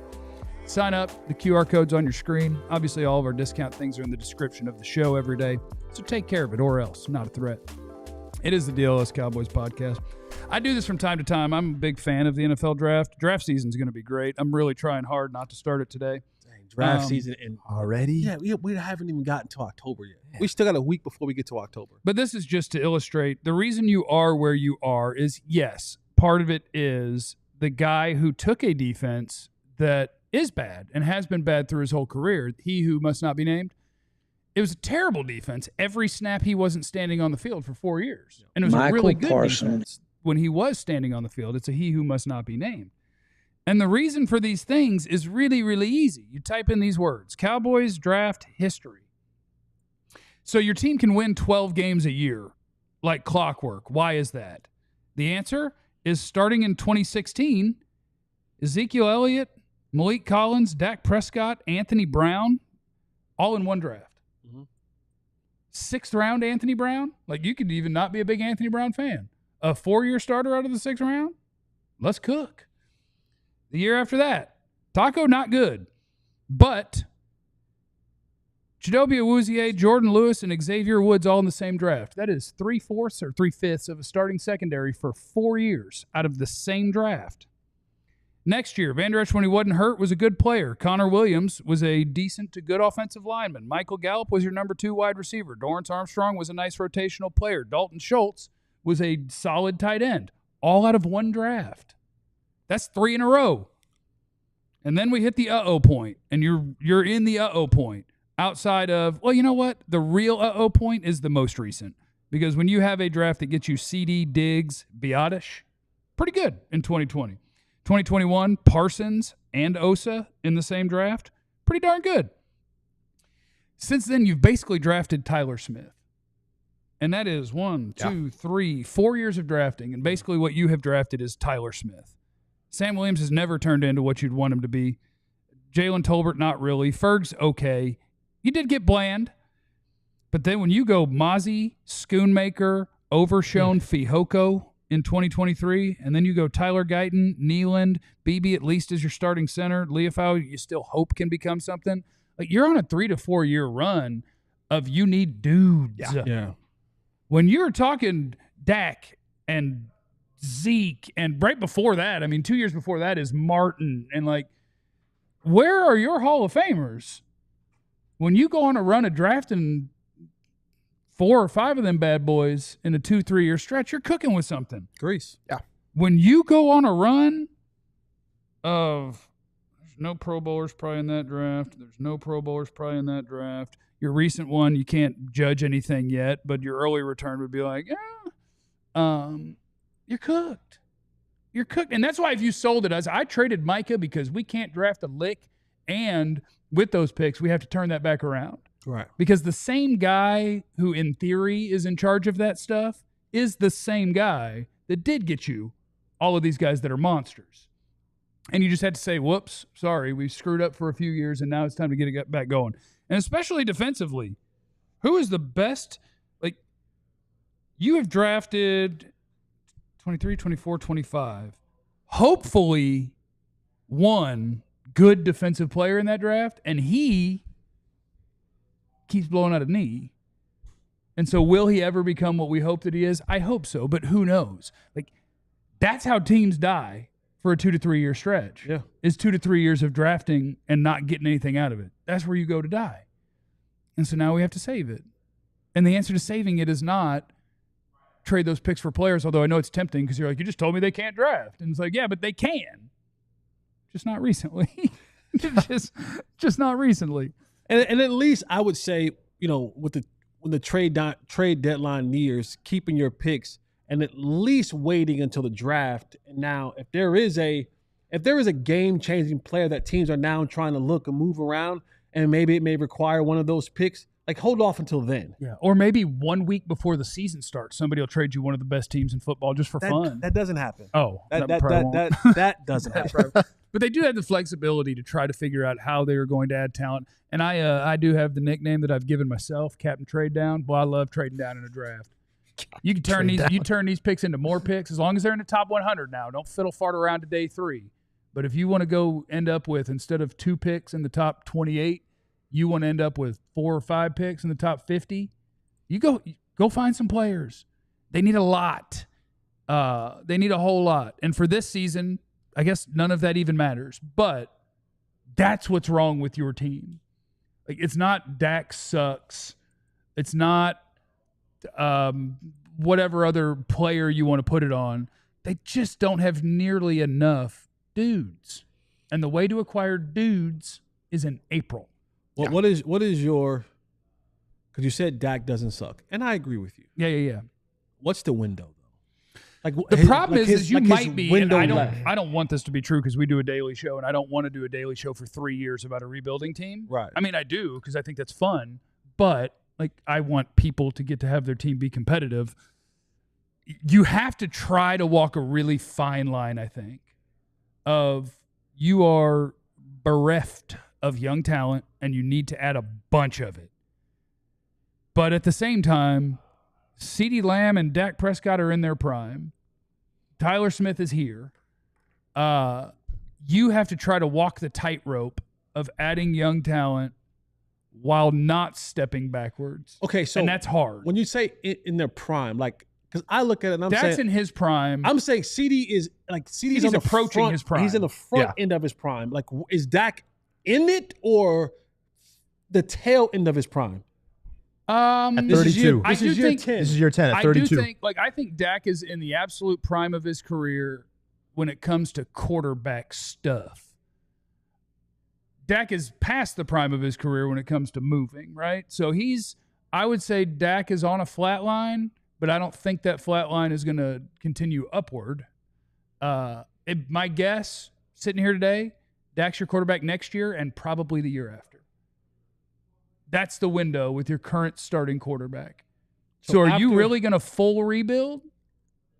Sign up. The QR code's on your screen. Obviously, all of our discount things are in the description of the show every day. So take care of it, or else. Not a threat. It is the DLLS Cowboys podcast. I do this from time to time. I'm a big fan of the NFL draft. Draft season's going to be great. I'm really trying hard not to start it today. Draft season and already? Yeah, we haven't even gotten to October yet. Yeah. We still got a week before we get to October. But this is just to illustrate the reason you are where you are is, yes, part of it is the guy who took a defense that is bad and has been bad through his whole career, he who must not be named. It was a terrible defense every snap he wasn't standing on the field for 4 years. And it was a really good defense when he was standing on the field. It's a he who must not be named. And the reason for these things is really, really easy. You type in these words, Cowboys draft history. So your team can win 12 games a year like clockwork. Why is that? The answer is starting in 2016, Ezekiel Elliott, Malik Collins, Dak Prescott, Anthony Brown, all in one draft. Mm-hmm. 6th round Anthony Brown? Like, you could even not be a big Anthony Brown fan. A 4-year starter out of the 6th round? Let's cook. The year after that, Taco, not good. But Chidobe Awuzie, Jordan Lewis, and Xavier Woods all in the same draft. That is 3/4 or 3/5 of a starting secondary for 4 years out of the same draft. Next year, Van Der Esch, when he wasn't hurt, was a good player. Connor Williams was a decent to good offensive lineman. Michael Gallup was your number 2 wide receiver. Dorrance Armstrong was a nice rotational player. Dalton Schultz was a solid tight end. All out of one draft. That's 3 in a row. And then we hit the uh-oh point, and you're in the uh-oh point. Outside of, well, you know what? The real uh-oh point is the most recent. Because when you have a draft that gets you CD, Diggs, Biotish, pretty good in 2020. 2021, Parsons and Osa in the same draft, pretty darn good. Since then, you've basically drafted Tyler Smith. And that is 1, 2, 3, 4 years of drafting. And basically what you have drafted is Tyler Smith. Sam Williams has never turned into what you'd want him to be. Jalen Tolbert, not really. Ferg's okay. You did get Bland. But then when you go Mozzie, Schoonmaker, Overshown, Fihoko in 2023, and then you go Tyler Guyton, Nealand, BB at least as your starting center, Leofau, you still hope can become something. Like, you're on a 3 to 4 year run of you need dudes. Yeah. When you're talking Dak and Zeke, and right before that, I mean, 2 years before that is Martin, and like, where are your Hall of Famers? When you go on a run of drafting 4 or 5 of them bad boys in a 2-3 year stretch, you're cooking with something. Grease. Yeah. When you go on a run of there's no Pro Bowlers probably in that draft, there's no Pro Bowlers probably in that draft. Your recent one, you can't judge anything yet, but your early return would be like, you're cooked. You're cooked. And that's why if you sold it, I traded Micah because we can't draft a lick, and with those picks, we have to turn that back around. Right. Because the same guy who, in theory, is in charge of that stuff is the same guy that did get you all of these guys that are monsters. And you just had to say, whoops, sorry, we screwed up for a few years, and now it's time to get it back going. And especially defensively, who is the best? Like, you have drafted 23, 24, 25. Hopefully, one good defensive player in that draft, and he keeps blowing out a knee. And so will he ever become what we hope that he is? I hope so, but who knows? Like, that's how teams die for a 2 to 3 year stretch. Yeah. Is 2 to 3 years of drafting and not getting anything out of it. That's where you go to die. And so now we have to save it. And the answer to saving it is not trade those picks for players, although I know it's tempting because you're like, you just told me they can't draft. And it's like, yeah, but they can. Just not recently. just not recently. And at least I would say, you know, when the trade deadline nears, keeping your picks and at least waiting until the draft. And now, if there is a game-changing player that teams are now trying to look and move around, and maybe it may require one of those picks, like, hold off until then. Yeah, or maybe 1 week before the season starts, somebody will trade you one of the best teams in football just for fun. That doesn't happen. Oh, that doesn't happen. But they do have the flexibility to try to figure out how they are going to add talent. And I do have the nickname that I've given myself, Captain Trade Down. Well, I love trading down in a draft. You can turn these picks into more picks as long as they're in the top 100 now. Don't fiddle fart around to day 3. But if you want to go end up with, instead of 2 picks in the top 28, you want to end up with 4 or 5 picks in the top 50, you go find some players. They need a lot. They need a whole lot. And for this season, I guess none of that even matters. But that's what's wrong with your team. Like, it's not Dak sucks. It's not whatever other player you want to put it on. They just don't have nearly enough dudes. And the way to acquire dudes is in April. Well, yeah. What is your, because you said Dak doesn't suck, and I agree with you. Yeah. What's the window, though? Like, the problem is you might be, and I I don't want this to be true because we do a daily show, and I don't want to do a daily show for 3 years about a rebuilding team. Right. I mean, I do because I think that's fun, but like, I want people to get to have their team be competitive. You have to try to walk a really fine line, I think, of you are bereft of young talent and you need to add a bunch of it. But at the same time, CeeDee Lamb and Dak Prescott are in their prime. Tyler Smith is here. You have to try to walk the tightrope of adding young talent while not stepping backwards. Okay, so and that's hard. When you say in their prime, like, because I look at it and I'm Dak's saying in his prime. I'm saying CeeDee's on the approaching front, his prime. He's in the front end of his prime. Like, is Dak in it or the tail end of his prime? At 32. This is year 10. This is year 10 at 32. I think Dak is in the absolute prime of his career when it comes to quarterback stuff. Dak is past the prime of his career when it comes to moving, right? So I would say Dak is on a flat line, but I don't think that flat line is going to continue upward. My guess, sitting here today, Dak's your quarterback next year and probably the year after. That's the window with your current starting quarterback. So are you really going to full rebuild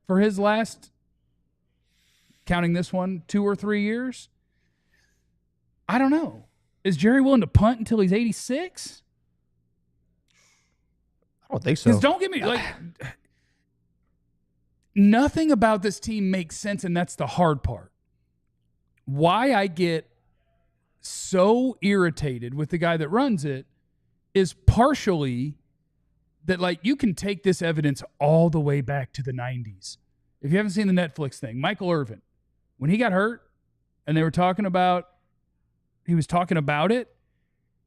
for his last, counting this one, 2 or 3 years? I don't know. Is Jerry willing to punt until he's 86? I don't think so. Because don't get me nothing about this team makes sense, and that's the hard part. Why I get so irritated with the guy that runs it is partially that, like, you can take this evidence all the way back to the 90s. If you haven't seen the Netflix thing, Michael Irvin, when he got hurt and they were talking about, he was talking about it,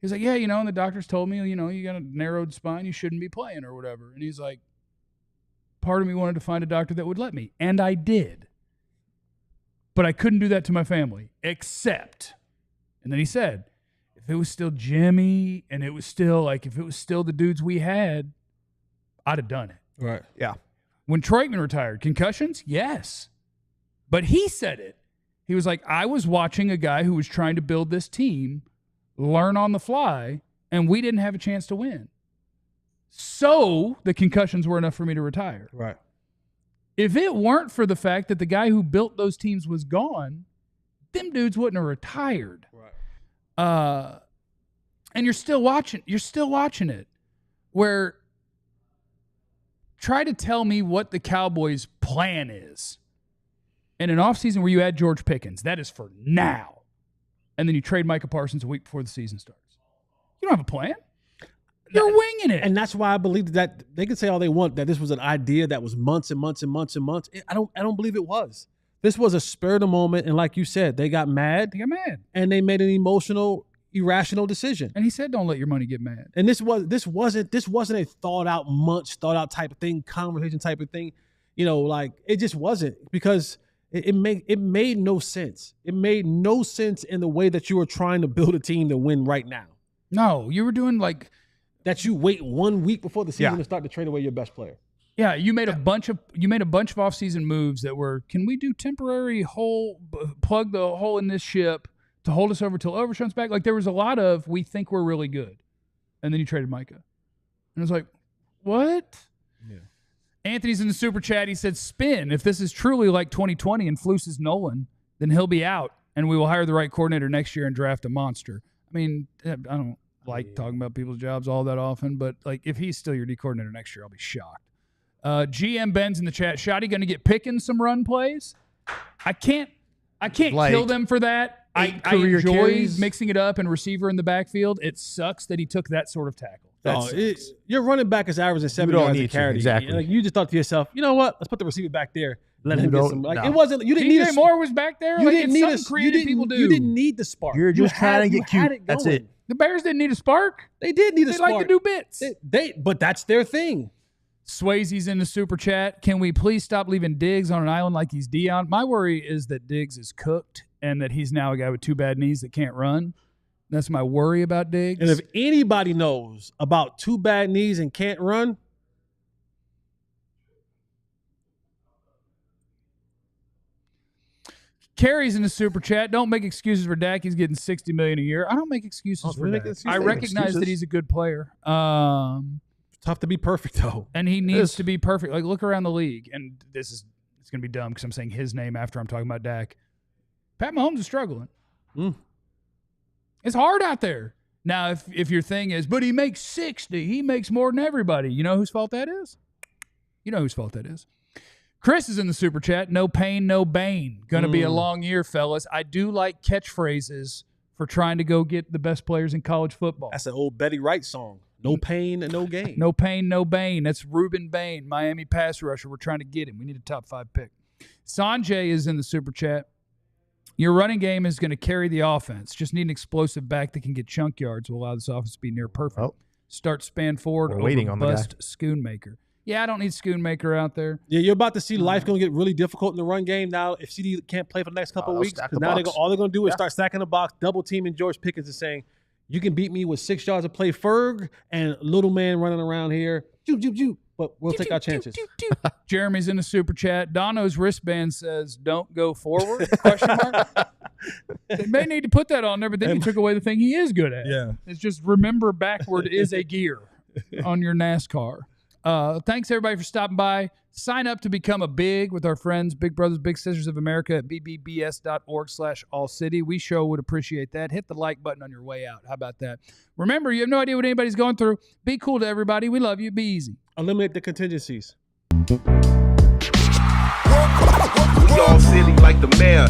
he's like, yeah, and the doctors told me, you got a narrowed spine, you shouldn't be playing or whatever. And he's like, part of me wanted to find a doctor that would let me. And I did. But I couldn't do that to my family, except, and then he said, if it was still Jimmy and it was still if it was still the dudes we had, I'd have done it. Right. Yeah. When Troitman retired, concussions? Yes. But he said it. He was like, I was watching a guy who was trying to build this team, learn on the fly, and we didn't have a chance to win. So the concussions were enough for me to retire. Right. If it weren't for the fact that the guy who built those teams was gone, them dudes wouldn't have retired. Right. And you're still watching it. Where try to tell me what the Cowboys' plan is. In an offseason where you add George Pickens, that is for now. And then you trade Micah Parsons a week before the season starts. You don't have a plan. You're winging it. And that's why I believe that they can say all they want, that this was an idea that was months and months and months and months. I don't believe it was. This was a spur of the moment, and like you said, they got mad. And they made an emotional, irrational decision. And he said, don't let your money get mad. And this wasn't a thought out type of thing, conversation type of thing. It just wasn't, because it made no sense. It made no sense in the way that you were trying to build a team to win right now. No, you were doing that. You wait 1 week before the season to start to trade away your best player. Yeah, you made a bunch of offseason moves that were, can we do temporary plug the hole in this ship to hold us over till Overshown's back? There was a lot of, we think we're really good. And then you traded Micah. And it was like, what? Yeah. Anthony's in the super chat. He said, spin. If this is truly like 2020 and Flus is Nolan, then he'll be out and we will hire the right coordinator next year and draft a monster. I mean, I don't talking about people's jobs all that often, but if he's still your D coordinator next year, I'll be shocked. GM Ben's in the chat. Shoddy going to get Pickens some run plays. I can't kill them for that. I enjoy mixing it up and receiver in the backfield. It sucks that he took that sort of tackle. Your running back is averaging 7 yards a carry. Exactly. You just thought to yourself, you know what? Let's put the receiver back there. Let him get some. It wasn't. You didn't DJ need Moore was back there. You didn't need creative people do. You didn't need the spark. You're just trying to get cute. That's it. The Bears didn't need a spark. They did need a spark. They like to do bits. But that's their thing. Swayze's in the super chat. Can we please stop leaving Diggs on an island like he's Dion? My worry is that Diggs is cooked and that he's now a guy with 2 bad knees that can't run. That's my worry about Diggs. And if anybody knows about 2 bad knees and can't run, Carrie's in the super chat. Don't make excuses for Dak. He's getting $60 million a year. I don't make excuses for Dak. I recognize that he's a good player. Tough to be perfect though, and he needs to be perfect. Look around the league, and it's going to be dumb because I'm saying his name after I'm talking about Dak. Pat Mahomes is struggling. It's hard out there. Now, if your thing is, but he makes 60, he makes more than everybody. You know whose fault that is? Chris is in the super chat. No pain, no bane. Going to be a long year, fellas. I do like catchphrases for trying to go get the best players in college football. That's an old Betty Wright song. No pain and no gain. No pain, no bane. That's Reuben Bain, Miami pass rusher. We're trying to get him. We need a top 5 pick. Sanjay is in the super chat. Your running game is going to carry the offense. Just need an explosive back that can get chunk yards will allow this offense to be near perfect. Oh. Start span forward over bust Schoonmaker. Yeah, I don't need Schoonmaker out there. Yeah, you're about to see life going to get really difficult in the run game now if CeeDee can't play for the next couple of weeks. Because now all they're going to do is start stacking the box, double teaming George Pickens and saying, you can beat me with 6 yards of play Ferg and little man running around here. But we'll take our chances. Jeremy's in the super chat. Dono's wristband says, don't go forward, question mark. They may need to put that on there, but then you took away the thing he is good at. Yeah. It's just remember backward is a gear on your NASCAR. Thanks, everybody, for stopping by. Sign up to become a big with our friends, Big Brothers, Big Sisters of America at bbbs.org/ALLCITY. We sure would appreciate that. Hit the like button on your way out. How about that? Remember, you have no idea what anybody's going through. Be cool to everybody. We love you. Be easy. Eliminate the contingencies. We all silly like the mayor.